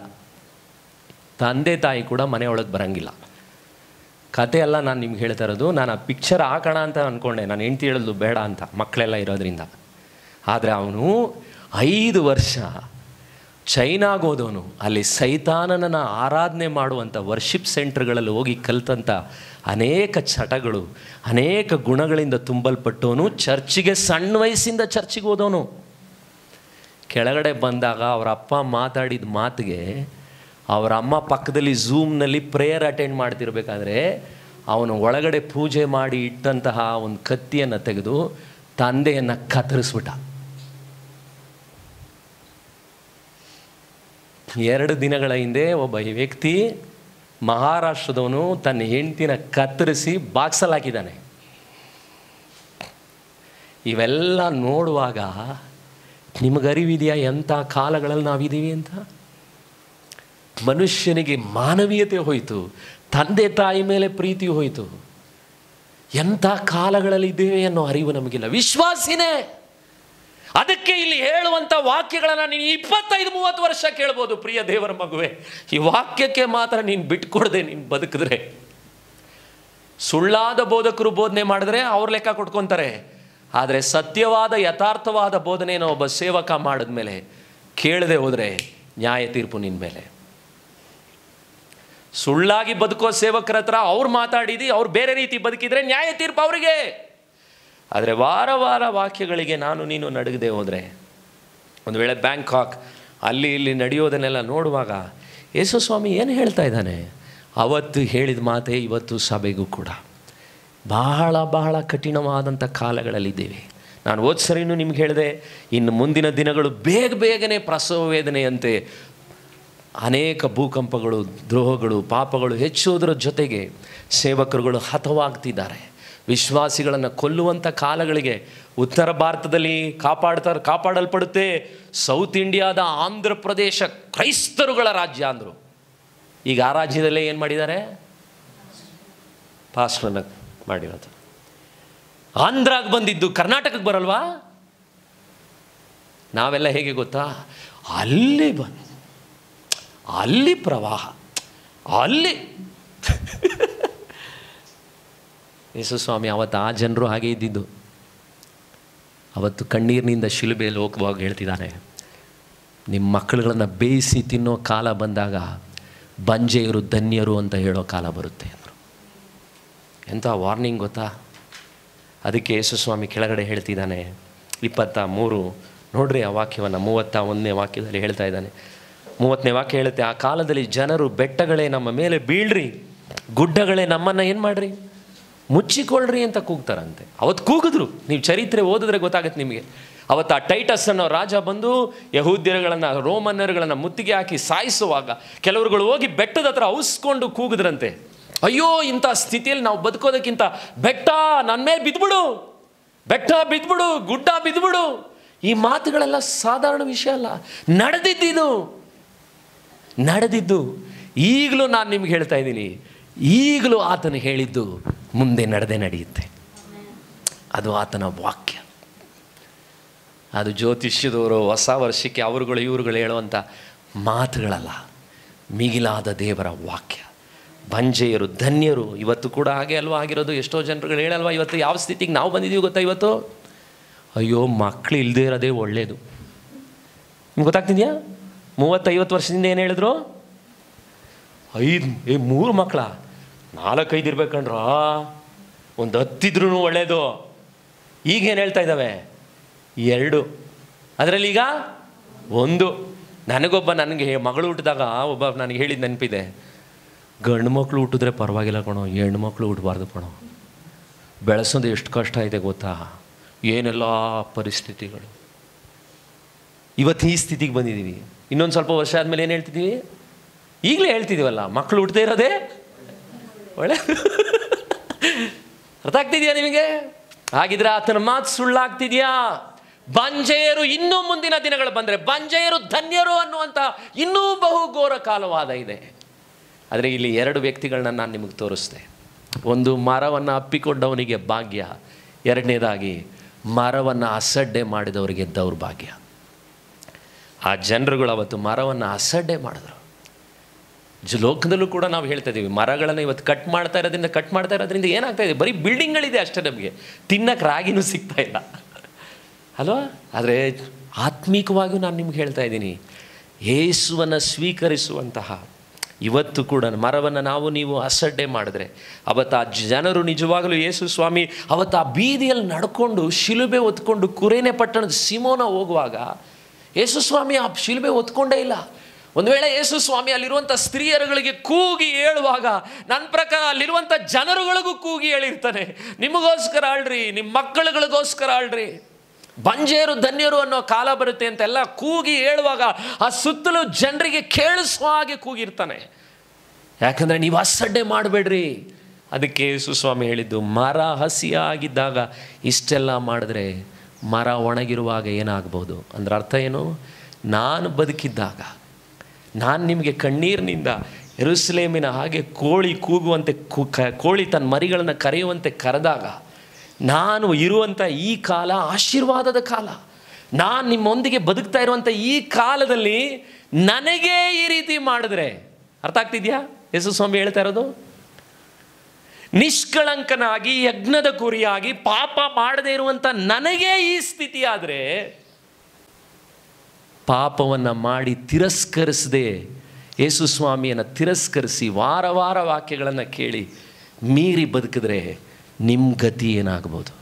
S1: ತಂದೆ ತಾಯಿ ಕೂಡ ಮನೆಯೊಳಗೆ ಬರೋಂಗಿಲ್ಲ. ಕತೆ ಎಲ್ಲ ನಾನು ನಿಮ್ಗೆ ಹೇಳ್ತಾ ಇರೋದು. ನಾನು ಆ ಪಿಕ್ಚರ್ ಹಾಕೋಣ ಅಂತ ಅಂದ್ಕೊಂಡೆ, ನಾನು ಹೆಂಡ್ತಿ ಹೇಳೋದು ಬೇಡ ಅಂತ, ಮಕ್ಕಳೆಲ್ಲ ಇರೋದ್ರಿಂದ. ಆದರೆ ಅವನು 5 ವರ್ಷ ಚೈನಾಗೆ ಹೋದವನು, ಅಲ್ಲಿ ಸೈತಾನನ ಆರಾಧನೆ ಮಾಡುವಂಥ ವರ್ಷಿಪ್ ಸೆಂಟರ್ಗಳಲ್ಲಿ ಹೋಗಿ ಕಲಿತಂಥ ಅನೇಕ ಚಟಗಳು, ಅನೇಕ ಗುಣಗಳಿಂದ ತುಂಬಲ್ಪಟ್ಟವನು. ಚರ್ಚಿಗೆ ಸಣ್ಣ ವಯಸ್ಸಿಂದ ಚರ್ಚಿಗೆ ಹೋದವನು. ಕೆಳಗಡೆ ಬಂದಾಗ ಅವರ ಅಪ್ಪ ಮಾತಾಡಿದ ಮಾತಿಗೆ ಅವರ ಅಮ್ಮ ಪಕ್ಕದಲ್ಲಿ ಝೂಮ್ನಲ್ಲಿ ಪ್ರೇಯರ್ ಅಟೆಂಡ್ ಮಾಡ್ತಿರ್ಬೇಕಾದ್ರೆ ಅವನು ಒಳಗಡೆ ಪೂಜೆ ಮಾಡಿ ಇಟ್ಟಂತಹ ಒಂದು ಕತ್ತಿಯನ್ನು ತೆಗೆದು ತಂದೆಯನ್ನು ಕತ್ತರಿಸ್ಬಿಟ್ಟ. 2 ದಿನಗಳ ಹಿಂದೆ ಒಬ್ಬ ವ್ಯಕ್ತಿ ಮಹಾರಾಷ್ಟ್ರದವನು ತನ್ನ ಹೆಂಡತಿನ ಕತ್ತರಿಸಿ ಬಾಕ್ಸಲ್ಲಿ ಹಾಕಿದ್ದಾನೆ. ಇವೆಲ್ಲ ನೋಡುವಾಗ ನಿಮಗರಿವಿದೆಯಾ ಎಂಥ ಕಾಲಗಳಲ್ಲಿ ನಾವಿದ್ದೀವಿ ಅಂತ? ಮನುಷ್ಯನಿಗೆ ಮಾನವೀಯತೆ ಹೋಯಿತು, ತಂದೆ ತಾಯಿ ಮೇಲೆ ಪ್ರೀತಿ ಹೋಯಿತು. ಎಂಥ ಕಾಲಗಳಲ್ಲಿ ಇದ್ದೇವೆ ಅನ್ನೋ ಅರಿವು ನಮಗಿಲ್ಲ. ವಿಶ್ವಾಸಿನೇ. ಅದಕ್ಕೆ ಇಲ್ಲಿ ಹೇಳುವಂಥ ವಾಕ್ಯಗಳನ್ನು ನೀನು 25-30 ವರ್ಷ ಕೇಳ್ಬೋದು. ಪ್ರಿಯ ದೇವರ ಮಗುವೆ, ಈ ವಾಕ್ಯಕ್ಕೆ ಮಾತ್ರ ನೀನು ಬಿಟ್ಕೊಡದೆ ನೀನು ಬದುಕಿದ್ರೆ. ಸುಳ್ಳಾದ ಬೋಧಕರು ಬೋಧನೆ ಮಾಡಿದ್ರೆ ಅವ್ರ ಲೆಕ್ಕ ಕೊಟ್ಕೊತಾರೆ. ಆದರೆ ಸತ್ಯವಾದ ಯಥಾರ್ಥವಾದ ಬೋಧನೆಯನ್ನು ಒಬ್ಬ ಸೇವಕ ಮಾಡಿದ್ಮೇಲೆ ಕೇಳದೆ ಹೋದರೆ ನ್ಯಾಯ ತೀರ್ಪು ನಿನ್ನ ಮೇಲೆ. ಸುಳ್ಳಾಗಿ ಬದುಕೋ ಸೇವಕರ ಹತ್ರ ಅವ್ರು ಮಾತಾಡಿದ್ದು ಅವ್ರು ಬೇರೆ ರೀತಿ ಬದುಕಿದ್ರೆ ನ್ಯಾಯ ತೀರ್ಪು ಅವರಿಗೆ. ಆದರೆ ವಾರ ವಾರ ವಾಕ್ಯಗಳಿಗೆ ನಾನು ನೀನು ನಡಗದೆ ಹೋದರೆ, ಒಂದು ವೇಳೆ ಬ್ಯಾಂಕಾಕ್ ಅಲ್ಲಿ ಇಲ್ಲಿ ನಡೆಯೋದನ್ನೆಲ್ಲ ನೋಡುವಾಗ ಯೇಸು ಸ್ವಾಮಿ ಏನು ಹೇಳ್ತಾ ಇದ್ದಾನೆ? ಅವತ್ತು ಹೇಳಿದ ಮಾತೇ ಇವತ್ತು ಸಭೆಗೂ ಕೂಡ. ಬಹಳ ಬಹಳ ಕಠಿಣವಾದಂಥ ಕಾಲಗಳಲ್ಲಿದ್ದೇವೆ. ನಾನು ಸರಿನೂ ನಿಮ್ಗೆ ಹೇಳಿದೆ, ಇನ್ನು ಮುಂದಿನ ದಿನಗಳು ಬೇಗನೆ ಪ್ರಸವ ವೇದನೆಯಂತೆ ಅನೇಕ ಭೂಕಂಪಗಳು, ದ್ರೋಹಗಳು, ಪಾಪಗಳು ಹೆಚ್ಚುವುದರ ಜೊತೆಗೆ ಸೇವಕರುಗಳು ಹತವಾಗ್ತಿದ್ದಾರೆ. ವಿಶ್ವಾಸಿಗಳನ್ನು ಕೊಲ್ಲುವಂಥ ಕಾಲಗಳಿಗೆ ಉತ್ತರ ಭಾರತದಲ್ಲಿ ಕಾಪಾಡಲ್ಪಡುತ್ತೆ. ಸೌತ್ ಇಂಡಿಯಾದ ಆಂಧ್ರ ಪ್ರದೇಶ ಕ್ರೈಸ್ತರುಗಳ ರಾಜ್ಯ ಅಂದರು. ಈಗ ಆ ರಾಜ್ಯದಲ್ಲೇ ಏನು ಮಾಡಿದ್ದಾರೆ? ಪಾಸ್ಟರ್ನ ಮಾಡಿರೋದು. ಆಂಧ್ರಾಗೆ ಬಂದಿದ್ದು ಕರ್ನಾಟಕಕ್ಕೆ ಬರಲ್ವಾ? ನಾವೆಲ್ಲ ಹೇಗೆ ಗೊತ್ತಾ? ಅಲ್ಲಿ ಬಂದು ಅಲ್ಲಿ ಪ್ರವಾಹ, ಅಲ್ಲಿ ಯೇಸು ಸ್ವಾಮಿ ಅವತ್ತು ಆ ಜನರು ಹಾಗೆ ಇದ್ದಿದ್ದು. ಅವತ್ತು ಕಣ್ಣೀರಿನಿಂದ ಶಿಲುಬೆಯಲ್ಲಿ ಹೋಗುವಾಗ ಹೇಳ್ತಿದ್ದಾನೆ, ನಿಮ್ಮ ಮಕ್ಕಳುಗಳನ್ನು ಬೇಯಿಸಿ ತಿನ್ನೋ ಕಾಲ ಬಂದಾಗ ಬಂಜೆಯರು ಧನ್ಯರು ಅಂತ ಹೇಳೋ ಕಾಲ ಬರುತ್ತೆ ಅಂದರು. ಎಂಥ ವಾರ್ನಿಂಗ್ ಗೊತ್ತಾ? ಅದಕ್ಕೆ ಯೇಸು ಸ್ವಾಮಿ ಕೆಳಗಡೆ ಹೇಳ್ತಿದ್ದಾನೆ 23 ನೋಡ್ರಿ ಆ ವಾಕ್ಯವನ್ನು. 31ನೇ ವಾಕ್ಯದಲ್ಲಿ ಹೇಳ್ತಾ ಇದ್ದಾನೆ. 30ನೇ ವಾಕ್ಯ ಹೇಳುತ್ತೆ, ಆ ಕಾಲದಲ್ಲಿ ಜನರು ಬೆಟ್ಟಗಳೇ ನಮ್ಮ ಮೇಲೆ ಬೀಳ್ರಿ, ಗುಡ್ಡಗಳೇ ನಮ್ಮನ್ನು ಏನು ಮಾಡ್ರಿ, ಮುಚ್ಚಿಕೊಳ್ಳ್ರಿ ಅಂತ ಕೂಗ್ತಾರಂತೆ. ಅವತ್ತು ಕೂಗಿದ್ರು. ನೀವು ಚರಿತ್ರೆ ಓದಿದ್ರೆ ಗೊತ್ತಾಗುತ್ತೆ ನಿಮಗೆ. ಅವತ್ತು ಆ ಟೈಟಸ್ ಅನ್ನೋ ರಾಜ ಬಂದು ಯಹೂದ್ಯರುಗಳನ್ನು, ರೋಮನ್ನರುಗಳನ್ನು ಮುತ್ತಿಗೆ ಹಾಕಿ ಸಾಯಿಸುವಾಗ ಕೆಲವರುಗಳು ಹೋಗಿ ಬೆಟ್ಟದ ಹತ್ರ ಔಸ್ಕೊಂಡು ಕೂಗಿದ್ರಂತೆ, ಅಯ್ಯೋ ಇಂಥ ಸ್ಥಿತಿಯಲ್ಲಿ ನಾವು ಬದುಕೋದಕ್ಕಿಂತ ಬೆಟ್ಟ ನನ್ನ ಮೇಲೆ ಬಿದ್ದುಬಿಡು, ಬೆಟ್ಟ ಬಿದ್ದುಬಿಡು, ಗುಡ್ಡ ಬಿದ್ದುಬಿಡು. ಈ ಮಾತುಗಳೆಲ್ಲ ಸಾಧಾರಣ ವಿಷಯ ಅಲ್ಲ, ನಡೆದಿದ್ದು. ಈಗಲೂ ನಾನು ನಿಮ್ಗೆ ಹೇಳ್ತಾ ಇದ್ದೀನಿ, ಈಗಲೂ ಆತನು ಹೇಳಿದ್ದು ಮುಂದೆ ನಡೆಯುತ್ತೆ. ಅದು ಆತನ ವಾಕ್ಯ. ಅದು ಜ್ಯೋತಿಷ್ಯದವರು ಹೊಸ ವರ್ಷಕ್ಕೆ ಇವುಗಳು ಹೇಳುವಂಥ ಮಾತುಗಳಲ್ಲ, ಮಿಗಿಲಾದ ದೇವರ ವಾಕ್ಯ. ಬಂಜೆಯರು ಧನ್ಯರು. ಇವತ್ತು ಕೂಡ ಹಾಗೆ ಅಲ್ವಾ ಆಗಿರೋದು? ಎಷ್ಟೋ ಜನರುಗಳು ಹೇಳಲ್ವಾ ಇವತ್ತು ಯಾವ ಸ್ಥಿತಿಗೆ ನಾವು ಬಂದಿದ್ದೀವಿ ಗೊತ್ತಾ? ಇವತ್ತು ಅಯ್ಯೋ ಮಕ್ಕಳು ಇಲ್ಲದೇ ಇರೋದೇ ಒಳ್ಳೆಯದು. ನಿಮ್ಗೆ ಗೊತ್ತಾಗ್ತಿದೆಯಾ? 30-50 ವರ್ಷದಿಂದ ಏನು ಹೇಳಿದ್ರು? 3 ಮಕ್ಕಳ 4-5 ಇರ್ಬೇಕಂಡ್ರ, ಒಂದು 10 ಇದ್ರೂ ಒಳ್ಳೆಯದು. ಈಗೇನು ಹೇಳ್ತಾ ಇದ್ದಾವೆ? 2. ಅದರಲ್ಲಿ ಈಗ 1. ನನಗೆ ಮಗಳು ಹುಟ್ಟಿದಾಗ ನನಗೆ ಹೇಳಿದ ನೆನಪಿದೆ, ಗಂಡು ಮಕ್ಕಳು ಹುಟ್ಟಿದ್ರೆ ಪರವಾಗಿಲ್ಲ ಕಣೋ, ಹೆಣ್ಣು ಮಕ್ಕಳು ಹುಟ್ಟಬಾರ್ದು ಕಣೋ. ಬೆಳೆಸೋದು ಎಷ್ಟು ಕಷ್ಟ ಇದೆ ಗೊತ್ತಾ? ಏನೆಲ್ಲ ಪರಿಸ್ಥಿತಿಗಳು. ಇವತ್ತು ಈ ಸ್ಥಿತಿಗೆ ಬಂದಿದ್ದೀವಿ. ಇನ್ನೊಂದು ಸ್ವಲ್ಪ ವರ್ಷ ಆದಮೇಲೆ ಏನು ಹೇಳ್ತಿದ್ದೀವಿ? ಈಗಲೇ ಹೇಳ್ತಿದ್ದೀವಲ್ಲ, ಮಕ್ಕಳು ಹುಟ್ಟದೇ ಇರೋದೇ ಒಳ್ಳೆ. ಅರ್ಥ ಆಗ್ತಿದೆಯಾ ನಿಮಗೆ? ಹಾಗಿದ್ರೆ ಆತನ ಮಾತು ಸುಳ್ಳಾಗ್ತಿದೆಯಾ? ಬಂಜೆಯರು ಇನ್ನೂ ಮುಂದಿನ ದಿನಗಳು ಬಂದರೆ ಬಂಜೆಯರು ಧನ್ಯರು ಅನ್ನುವಂಥ ಇನ್ನೂ ಬಹು ಘೋರ ಕಾಲವಾದ ಇದೆ. ಆದರೆ ಇಲ್ಲಿ 2 ವ್ಯಕ್ತಿಗಳನ್ನ ನಾನು ನಿಮಗೆ ತೋರಿಸ್ದೆ. ಒಂದು, ಮರವನ್ನು ಅಪ್ಪಿಕೊಂಡವನಿಗೆ ಭಾಗ್ಯ. 2ನೇದಾಗಿ, ಮರವನ್ನು ಅಸಡ್ಡೆ ಮಾಡಿದವರಿಗೆ ದೌರ್ಭಾಗ್ಯ. ಆ ಜನರುಗಳು ಅವತ್ತು ಮರವನ್ನು ಅಸಡ್ಡೆ ಮಾಡಿದ್ರು. ಲೋಕದಲ್ಲೂ ಕೂಡ ನಾವು ಹೇಳ್ತಾ ಇದ್ದೀವಿ, ಮರಗಳನ್ನು ಇವತ್ತು ಕಟ್ ಮಾಡ್ತಾ ಇರೋದ್ರಿಂದ ಏನಾಗ್ತಾ ಇದೆ? ಬರೀ ಬಿಲ್ಡಿಂಗ್ಗಳಿದೆ ಅಷ್ಟೇ, ನಮಗೆ ತಿನ್ನಕ್ಕೆ ರಾಗಿನೂ ಸಿಗ್ತಾ ಇಲ್ಲ ಅಲ್ವಾ? ಆದರೆ ಆತ್ಮೀಕವಾಗಿಯೂ ನಾನು ನಿಮ್ಗೆ ಹೇಳ್ತಾ ಇದ್ದೀನಿ, ಯೇಸುವನ್ನು ಸ್ವೀಕರಿಸುವಂತಹ ಇವತ್ತು ಕೂಡ ಮರವನ್ನು ನೀವು ಅಸಡ್ಡೆ ಮಾಡಿದ್ರೆ, ಅವತ್ತು ಆ ಜನರು ನಿಜವಾಗಲೂ ಯೇಸು ಸ್ವಾಮಿ ಅವತ್ತು ಆ ಬೀದಿಯಲ್ಲಿ ನಡ್ಕೊಂಡು ಶಿಲುಬೆ ಹೊತ್ಕೊಂಡು ಕುರೇನೆ ಪಟ್ಟಣದ ಸಿಮೋನ ಹೋಗುವಾಗ ಯೇಸು ಸ್ವಾಮಿ ಆ ಶಿಲುಬೆ ಹೊತ್ಕೊಂಡೇ ಇಲ್ಲ. ಒಂದು ವೇಳೆ ಯೇಸು ಸ್ವಾಮಿ ಅಲ್ಲಿರುವಂಥ ಸ್ತ್ರೀಯರುಗಳಿಗೆ ಕೂಗಿ ಹೇಳುವಾಗ ನನ್ನ ಪ್ರಕಾರ ಅಲ್ಲಿರುವಂಥ ಜನರುಗಳಿಗೂ ಕೂಗಿ ಹೇಳಿರ್ತಾನೆ, ನಿಮಗೋಸ್ಕರ ಆಳ್ರಿ, ನಿಮ್ಮ ಮಕ್ಕಳುಗಳಿಗೋಸ್ಕರ ಆಳ್ರಿ, ಬಂಜೆಯರು ಧನ್ಯರು ಅನ್ನೋ ಕಾಲ ಬರುತ್ತೆ ಅಂತೆಲ್ಲ ಕೂಗಿ ಹೇಳುವಾಗ ಆ ಸುತ್ತಲೂ ಜನರಿಗೆ ಕೇಳಿಸುವ ಹಾಗೆ ಕೂಗಿರ್ತಾನೆ. ಯಾಕಂದರೆ ನೀವು ಅಸಡ್ಡೆ ಮಾಡಬೇಡ್ರಿ. ಅದಕ್ಕೆ ಯೇಸು ಸ್ವಾಮಿ ಹೇಳಿದ್ದು, ಮರ ಹಸಿಯಾಗಿದ್ದಾಗ ಇಷ್ಟೆಲ್ಲ ಮಾಡಿದ್ರೆ ಮರ ಒಣಗಿರುವಾಗ ಏನಾಗ್ಬೋದು ಅಂದ್ರೆ ಅರ್ಥ ಏನು? ನಾನು ಬದುಕಿದ್ದಾಗ, ನಾನು ನಿಮಗೆ ಕಣ್ಣೀರಿನಿಂದ ಯೆರೂಸಲೇಮಿನ ಹಾಗೆ ಕೋಳಿ ಕೂಗುವಂತೆ ಕೋಳಿ ತನ್ನ ಮರಿಗಳನ್ನು ಕರೆಯುವಂತೆ ಕರೆದಾಗ, ನಾನು ಇರುವಂಥ ಈ ಕಾಲ ಆಶೀರ್ವಾದದ ಕಾಲ, ನಾನು ನಿಮ್ಮೊಂದಿಗೆ ಬದುಕ್ತಾ ಇರುವಂಥ ಈ ಕಾಲದಲ್ಲಿ ನನಗೇ ಈ ರೀತಿ ಮಾಡಿದ್ರೆ, ಅರ್ಥ ಆಗ್ತಿದೆಯಾ ಯೇಸು ಸ್ವಾಮಿ ಹೇಳ್ತಾ ಇರೋದು? ನಿಷ್ಕಳಂಕನಾಗಿ ಯಜ್ಞದ ಕುರಿಯಾಗಿ ಪಾಪ ಮಾಡದೇ ಇರುವಂಥ ನನಗೇ ಈ ಸ್ಥಿತಿ ಆದರೆ ಪಾಪವನ್ನು ಮಾಡಿ ತಿರಸ್ಕರಿಸದೆ ಯೇಸು ಸ್ವಾಮಿಯನ್ನು ತಿರಸ್ಕರಿಸಿ ವಾರ ವಾರ ವಾಕ್ಯಗಳನ್ನು ಕೇಳಿ ಮೀರಿ ಬದುಕಿದ್ರೆ ನಿಮ್ಮ ಗತಿ ಏನಾಗ್ಬೋದು?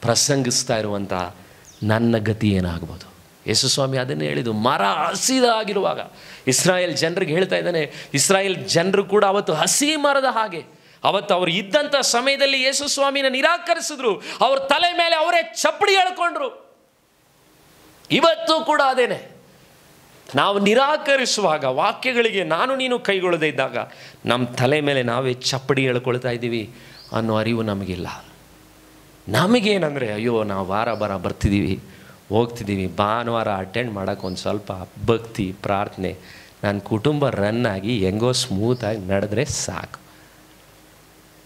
S1: ಪ್ರಸಂಗಿಸ್ತಾ ಇರುವಂಥ ನನ್ನ ಗತಿ ಏನಾಗ್ಬೋದು? ಯೇಸು ಸ್ವಾಮಿ ಅದನ್ನೇ ಹೇಳಿದ್ದು. ಮರ ಹಸಿದಾಗಿರುವಾಗ ಇಸ್ರಾಯೇಲ್ ಜನರಿಗೆ ಹೇಳ್ತಾ ಇದ್ದಾನೆ, ಇಸ್ರಾಯೇಲ್ ಜನರು ಕೂಡ ಅವತ್ತು ಹಸಿ ಮರದ ಹಾಗೆ. ಅವತ್ತು ಅವರು ಇದ್ದಂಥ ಸಮಯದಲ್ಲಿ ಯೇಸು ಸ್ವಾಮಿನ ನಿರಾಕರಿಸಿದ್ರು, ಅವ್ರ ತಲೆ ಮೇಲೆ ಅವರೇ ಚಪ್ಪಡಿ ಎಳ್ಕೊಂಡ್ರು. ಇವತ್ತು ಕೂಡ ಅದೇನೆ. ನಾವು ನಿರಾಕರಿಸುವಾಗ ವಾಕ್ಯಗಳಿಗೆ ನಾನು ನೀನು ಕೈಗೊಳ್ಳದೇ ಇದ್ದಾಗ ನಮ್ಮ ತಲೆ ಮೇಲೆ ನಾವೇ ಚಪ್ಪಡಿ ಎಳ್ಕೊಳ್ತಾ ಇದ್ದೀವಿ ಅನ್ನೋ ಅರಿವು ನಮಗಿಲ್ಲ. ನಮಗೇನಂದರೆ, ಅಯ್ಯೋ ನಾವು ವಾರ ಬರ ಬರ್ತಿದ್ದೀವಿ, ಹೋಗ್ತಿದ್ದೀವಿ, ಭಾನುವಾರ ಅಟೆಂಡ್ ಮಾಡೋಕ್ಕೆ ಒಂದು ಸ್ವಲ್ಪ ಭಕ್ತಿ ಪ್ರಾರ್ಥನೆ, ನನ್ನ ಕುಟುಂಬ ರನ್ ಆಗಿ ಹೆಂಗೋ ಸ್ಮೂತಾಗಿ ನಡೆದ್ರೆ ಸಾಕು.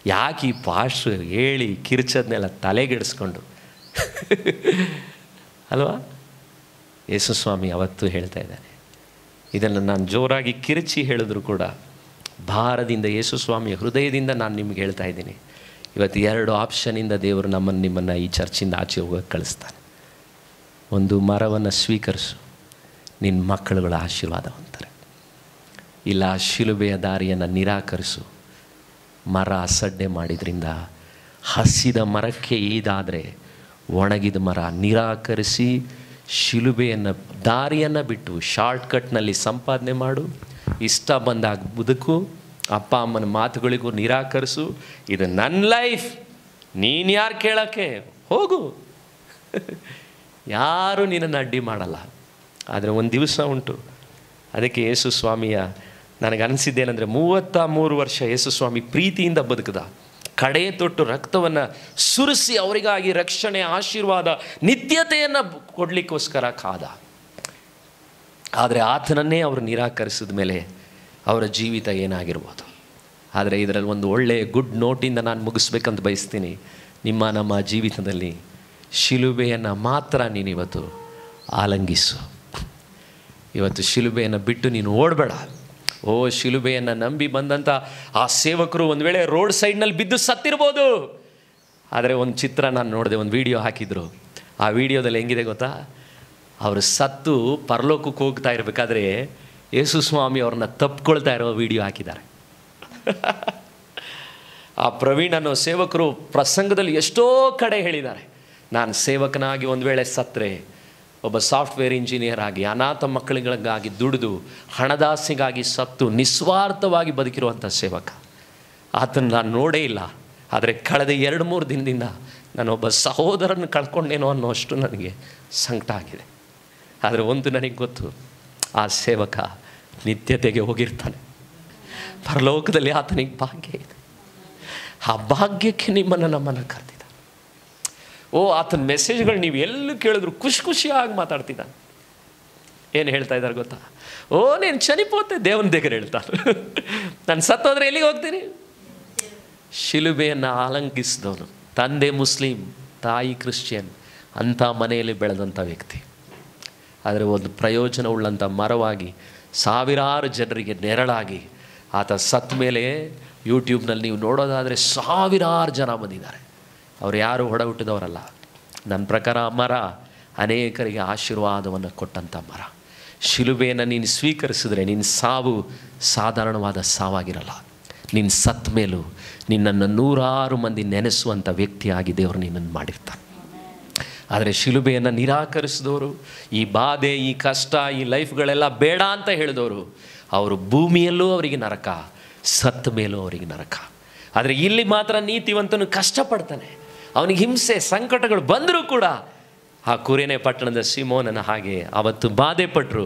S1: ಯಾಕೆ ಈ ಪಾಸ್ಟ್ರು ಹೇಳಿ ಕಿರ್ಚೋದನ್ನೆಲ್ಲ ತಲೆಗೆಡಿಸ್ಕೊಂಡು ಅಲ್ವಾ? ಯೇಸು ಸ್ವಾಮಿ ಅವತ್ತು ಹೇಳ್ತಾ ಇದ್ದಾನೆ. ಇದನ್ನು ನಾನು ಜೋರಾಗಿ ಕಿರ್ಚಿ ಹೇಳಿದ್ರು ಕೂಡ ಭಾರದಿಂದ ಯೇಸು ಸ್ವಾಮಿಯ ಹೃದಯದಿಂದ ನಾನು ನಿಮ್ಗೆ ಹೇಳ್ತಾ ಇದ್ದೀನಿ. ಇವತ್ತು 2 ಆಪ್ಷನಿಂದ ದೇವರು ನಿಮ್ಮನ್ನು ಈ ಚರ್ಚಿಂದ ಆಚೆ ಹೋಗೋಕ್ಕೆ ಕಳಿಸ್ತಾನೆ. ಒಂದು, ಮರವನ್ನು ಸ್ವೀಕರಿಸು, ನಿನ್ನ ಮಕ್ಕಳುಗಳ ಆಶೀರ್ವಾದವಂತಾರೆ. ಇಲ್ಲ, ಶಿಲುಬೆಯ ದಾರಿಯನ್ನು ನಿರಾಕರಿಸು. ಮರ ಅಸಡ್ಡೆ ಮಾಡಿದ್ರಿಂದ ಹಸಿದ ಮರಕ್ಕೆ ಈದಾದರೆ ಒಣಗಿದ ಮರ. ನಿರಾಕರಿಸಿ ಶಿಲುಬೆಯನ್ನು ದಾರಿಯನ್ನು ಬಿಟ್ಟು ಶಾರ್ಟ್ಕಟ್ನಲ್ಲಿ ಸಂಪಾದನೆ ಮಾಡು, ಇಷ್ಟ ಬಂದಾಗ ಬದುಕು, ಅಪ್ಪ ಅಮ್ಮನ ಮಾತುಗಳಿಗೂ ನಿರಾಕರಿಸು. ಇದು ನನ್ನ ಲೈಫ್, ನೀನು ಯಾರು ಕೇಳೋಕ್ಕೆ? ಹೋಗು, ಯಾರೂ ನಿನ್ನನ್ನು ಅಡ್ಡಿ ಮಾಡಲ್ಲ. ಆದರೆ ಒಂದು ದಿವಸ ಉಂಟು. ಅದಕ್ಕೆ ಯೇಸು ಸ್ವಾಮಿಯ ನನಗನ್ನಿಸಿದ್ದೇನೆಂದರೆ 33 ವರ್ಷ ಯೇಸು ಸ್ವಾಮಿ ಪ್ರೀತಿಯಿಂದ ಬದುಕಿದ. ಕಡೆ ತೊಟ್ಟು ರಕ್ತವನ್ನು ಸುರಿಸಿ ಅವರಿಗಾಗಿ ರಕ್ಷಣೆ, ಆಶೀರ್ವಾದ, ನಿತ್ಯತೆಯನ್ನು ಕೊಡಲಿಕ್ಕೋಸ್ಕರ ಕಾದ. ಆದರೆ ಆತನನ್ನೇ ಅವರು ನಿರಾಕರಿಸಿದ ಮೇಲೆ ಅವರ ಜೀವಿತ ಏನಾಗಿರ್ಬೋದು? ಆದರೆ ಇದರಲ್ಲಿ ಒಂದು ಒಳ್ಳೆಯ ಗುಡ್ ನೋಟಿಂದ ನಾನು ಮುಗಿಸ್ಬೇಕಂತ ಬಯಸ್ತೀನಿ. ನಮ್ಮ ಜೀವಿತದಲ್ಲಿ ಶಿಲುಬೆಯನ್ನು ಮಾತ್ರ ನೀನಿವತ್ತು ಆಲಂಗಿಸು. ಇವತ್ತು ಶಿಲುಬೆಯನ್ನು ಬಿಟ್ಟು ನೀನು ಓಡಬೇಡ. ಶಿಲುಬೆಯನ್ನು ನಂಬಿ ಬಂದಂಥ ಆ ಸೇವಕರು ಒಂದು ವೇಳೆ ರೋಡ್ ಸೈಡ್ನಲ್ಲಿ ಬಿದ್ದು ಸತ್ತಿರ್ಬೋದು. ಆದರೆ ಒಂದು ಚಿತ್ರ ನಾನು ನೋಡಿದೆ, ಒಂದು ವಿಡಿಯೋ ಹಾಕಿದ್ರು. ಆ ವಿಡಿಯೋದಲ್ಲಿ ಹೆಂಗಿದೆ ಗೊತ್ತಾ? ಅವರು ಸತ್ತು ಪರಲೋಕಕ್ಕೆ ಹೋಗ್ತಾ ಇರಬೇಕಾದ್ರೆ ಯೇಸು ಸ್ವಾಮಿ ಅವ್ರನ್ನ ತಪ್ಕೊಳ್ತಾ ಇರೋ ವಿಡಿಯೋ ಹಾಕಿದ್ದಾರೆ. ಆ ಪ್ರವೀಣ್ ಅನ್ನೋ ಸೇವಕರು ಪ್ರಸಂಗದಲ್ಲಿ ಎಷ್ಟೋ ಕಡೆ ಹೇಳಿದ್ದಾರೆ, ನಾನು ಸೇವಕನಾಗಿ ಒಂದು ವೇಳೆ ಸತ್ತರೆ, ಒಬ್ಬ ಸಾಫ್ಟ್ವೇರ್ ಇಂಜಿನಿಯರ್ ಆಗಿ ಅನಾಥ ಮಕ್ಕಳುಗಳಿಗಾಗಿ ದುಡಿದು ಹಣದಾಸೆಗಾಗಿ ಸತ್ತು ನಿಸ್ವಾರ್ಥವಾಗಿ ಬದುಕಿರುವಂಥ ಸೇವಕ. ಆತನ ನಾನು ನೋಡೇ ಇಲ್ಲ. ಆದರೆ ಕಳೆದ 2-3 ದಿನದಿಂದ ನಾನೊಬ್ಬ ಸಹೋದರನ ಕಳ್ಕೊಂಡೇನೋ ಅನ್ನೋಷ್ಟು ನನಗೆ ಸಂಕಟ ಆಗಿದೆ. ಆದರೆ ಒಂದು ನನಗೆ ಗೊತ್ತು, ಆ ಸೇವಕ ನಿತ್ಯತೆಗೆ ಹೋಗಿರ್ತಾನೆ. ಪರಲೋಕದಲ್ಲಿ ಆತನಿಗೆ ಭಾಗ್ಯ ಇದೆ. ಆ ಭಾಗ್ಯಕ್ಕೆ ನಮ್ಮನ್ನು ಕರೆದಿದ್ದ. ಆತನ ಮೆಸೇಜ್ಗಳು ನೀವು ಎಲ್ಲೂ ಕೇಳಿದ್ರು ಖುಷಿಯಾಗಿ ಮಾತಾಡ್ತಿದ್ದಾನೆ. ಏನು ಹೇಳ್ತಾ ಇದ್ದಾರೆ ಗೊತ್ತಾ? ನೀನು ಚನಿಪೋತೆ ದೇವನ దగ్గర ಹೇಳ್ತಾರೆ. ನಾನು ಸತ್ತೋದ್ರೆ ಎಲ್ಲಿಗೆ ಹೋಗ್ತೀನಿ? ಶಿಲುಬೆಯನ್ನು ಆಲಂಕಿಸಿದವನು, ತಂದೆ ಮುಸ್ಲಿಂ, ತಾಯಿ ಕ್ರಿಶ್ಚಿಯನ್, ಅಂಥ ಮನೆಯಲ್ಲಿ ಬೆಳೆದಂಥ ವ್ಯಕ್ತಿ. ಆದರೆ ಒಂದು ಪ್ರಯೋಜನವುಳ್ಳಂಥ ಮರವಾಗಿ ಸಾವಿರಾರು ಜನರಿಗೆ ನೆರಳಾಗಿ ಆತ ಸತ್ತ ಮೇಲೆ ಯೂಟ್ಯೂಬ್ನಲ್ಲಿ ನೀವು ನೋಡೋದಾದರೆ ಸಾವಿರಾರು ಜನ ಬಂದಿದ್ದಾರೆ. ಅವ್ರು ಯಾರು ಹೊಡ ಹುಟ್ಟಿದವರಲ್ಲ. ನನ್ನ ಪ್ರಕಾರ ಮರ ಅನೇಕರಿಗೆ ಆಶೀರ್ವಾದವನ್ನು ಕೊಟ್ಟಂಥ ಮರ. ಶಿಲುಬೆಯನ್ನು ನೀನು ಸ್ವೀಕರಿಸಿದ್ರೆ ನಿನ್ನ ಸಾವು ಸಾಧಾರಣವಾದ ಸಾವಾಗಿರಲ್ಲ. ನಿನ್ನ ಸತ್ತ ಮೇಲೂ ನಿನ್ನನ್ನು 100 ಮಂದಿ ನೆನೆಸುವಂಥ ವ್ಯಕ್ತಿಯಾಗಿ ದೇವರು ನಿನ್ನನ್ನು ಮಾಡಿರ್ತಾನೆ. ಆದರೆ ಶಿಲುಬೆಯನ್ನು ನಿರಾಕರಿಸಿದವರು, ಈ ಬಾಧೆ, ಈ ಕಷ್ಟ, ಈ ಲೈಫ್ಗಳೆಲ್ಲ ಬೇಡ ಅಂತ ಹೇಳಿದವರು, ಅವರು ಭೂಮಿಯಲ್ಲೂ ಅವರಿಗೆ ನರಕ, ಸತ್ತ ಮೇಲೂ ಅವರಿಗೆ ನರಕ. ಆದರೆ ಇಲ್ಲಿ ಮಾತ್ರ ನೀತಿವಂತನು ಕಷ್ಟಪಡ್ತಾನೆ. ಅವನಿಗೆ ಹಿಂಸೆ ಸಂಕಟಗಳು ಬಂದರೂ ಕೂಡ ಆ ಕುರೇನೆ ಪಟ್ಟಣದ ಸಿಮೋನನ ಹಾಗೆ ಅವತ್ತು ಬಾಧೆ ಪಟ್ಟರು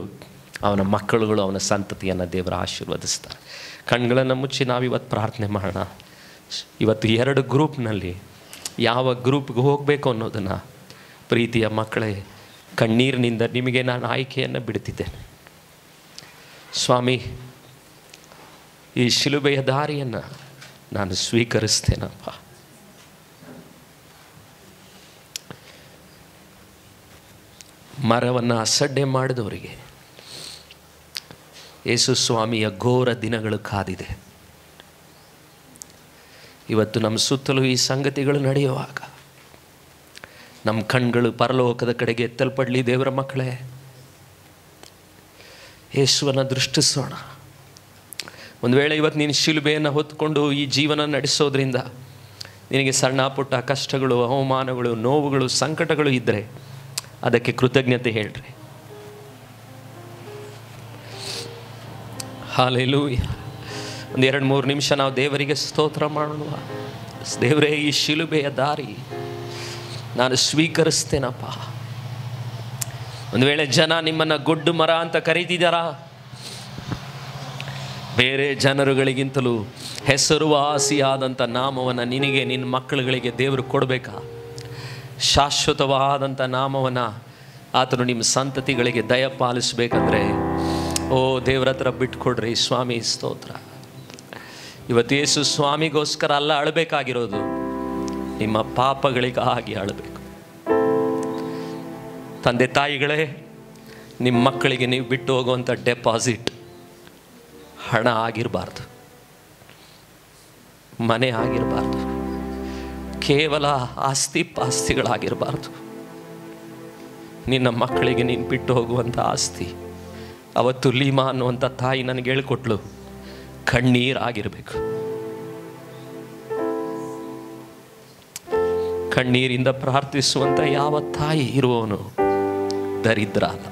S1: ಅವನ ಮಕ್ಕಳುಗಳು, ಅವನ ಸಂತತಿಯನ್ನು ದೇವರ ಆಶೀರ್ವದಿಸ್ತಾರೆ. ಕಣ್ಗಳನ್ನು ಮುಚ್ಚಿ ನಾವಿವತ್ತು ಪ್ರಾರ್ಥನೆ ಮಾಡೋಣ. ಇವತ್ತು 2 ಗ್ರೂಪ್ನಲ್ಲಿ ಯಾವ ಗ್ರೂಪ್ಗೆ ಹೋಗಬೇಕು ಅನ್ನೋದನ್ನು ಪ್ರೀತಿಯ ಮಕ್ಕಳೇ, ಕಣ್ಣೀರಿನಿಂದ ನಿಮಗೆ ನಾನು ಆಯ್ಕೆಯನ್ನು ಬಿಡ್ತಿದ್ದೇನೆ. ಸ್ವಾಮಿ, ಈ ಶಿಲುಬೆಯ ದಾರಿಯನ್ನು ನಾನು ಸ್ವೀಕರಿಸ್ತೇನಪ್ಪ. ಮರವನ್ನು ಅಸಡ್ಡೆ ಮಾಡಿದವರಿಗೆ ಯೇಸು ಸ್ವಾಮಿಯ ಘೋರ ದಿನಗಳು ಕಾದಿದೆ. ಇವತ್ತು ನಮ್ಮ ಸುತ್ತಲೂ ಈ ಸಂಗತಿಗಳು ನಡೆಯುವಾಗ ನಮ್ಮ ಕಣ್ಗಳು ಪರಲೋಕದ ಕಡೆಗೆ ಎತ್ತಲ್ಪಡಲಿ. ದೇವರ ಮಕ್ಕಳೇ, ಯೇಸುವನ್ನು ದೃಷ್ಟಿಸೋಣ. ಒಂದು ವೇಳೆ ಇವತ್ತು ನೀನು ಶಿಲುಬೆಯನ್ನು ಹೊತ್ಕೊಂಡು ಈ ಜೀವನ ನಡೆಸೋದ್ರಿಂದ ನಿನಗೆ ಸಣ್ಣ ಪುಟ್ಟ ಕಷ್ಟಗಳು, ಅವಮಾನಗಳು, ನೋವುಗಳು, ಸಂಕಟಗಳು ಇದ್ದರೆ ಅದಕ್ಕೆ ಕೃತಜ್ಞತೆ ಹೇಳ್ರಿ. ಹಾಲೆಲೂಯ. ಒಂದು 2-3 ನಿಮಿಷ ನಾವು ದೇವರಿಗೆ ಸ್ತೋತ್ರ ಮಾಡೋಣ. ದೇವರೇ, ಈ ಶಿಲುಬೆಯ ದಾರಿ ನಾನು ಸ್ವೀಕರಿಸ್ತೇನಪ್ಪ. ಒಂದು ವೇಳೆ ಜನ ನಿಮ್ಮನ್ನು ಗೊಡ್ಡು ಮರ ಅಂತ ಕರೀತಿದ್ದಾರಾ? ಬೇರೆ ಜನರುಗಳಿಗಿಂತಲೂ ಹೆಸರುವಾಸಿಯಾದಂಥ ನಾಮವನ್ನು ನಿನಗೆ, ನಿನ್ನ ಮಕ್ಕಳುಗಳಿಗೆ ದೇವರು ಕೊಡಬೇಕಾ? ಶಾಶ್ವತವಾದಂಥ ನಾಮವನ್ನು ಆತನು ನಿಮ್ಮ ಸಂತತಿಗಳಿಗೆ ದಯಪಾಲಿಸಬೇಕಂದ್ರೆ ಓ ದೇವರ ಹತ್ರ ಬಿಟ್ಕೊಡ್ರಿ. ಸ್ವಾಮಿ ಸ್ತೋತ್ರ. ಇವತ್ತು ಯೇಸು ಸ್ವಾಮಿಗೋಸ್ಕರ ಅಲ್ಲ ಅಳಬೇಕಾಗಿರೋದು, ನಿಮ್ಮ ಪಾಪಗಳಿಗಾಗಿ ಅಳಬೇಕು. ತಂದೆ ತಾಯಿಗಳೇ, ನಿಮ್ಮ ಮಕ್ಕಳಿಗೆ ನೀವು ಬಿಟ್ಟು ಹೋಗುವಂಥ ಡೆಪಾಸಿಟ್ ಹಣ ಆಗಿರಬಾರ್ದು, ಮನೆ ಆಗಿರಬಾರ್ದು, ಕೇವಲ ಆಸ್ತಿ ಪಾಸ್ತಿಗಳಾಗಿರಬಾರ್ದು. ನಿನ್ನ ಮಕ್ಕಳಿಗೆ ನೀನು ಬಿಟ್ಟು ಹೋಗುವಂಥ ಆಸ್ತಿ, ಅವತ್ತು ಲೀಮಾ ಅನ್ನುವಂಥ ತಾಯಿ ನನಗೆ ಹೇಳ್ಕೊಟ್ಲು, ಕಣ್ಣೀರಾಗಿರಬೇಕು. ಕಣ್ಣೀರಿಂದ ಪ್ರಾರ್ಥಿಸುವಂಥ ಯಾವ ತಾಯಿ ಇರುವವನು ದರಿದ್ರ ಅಲ್ಲ.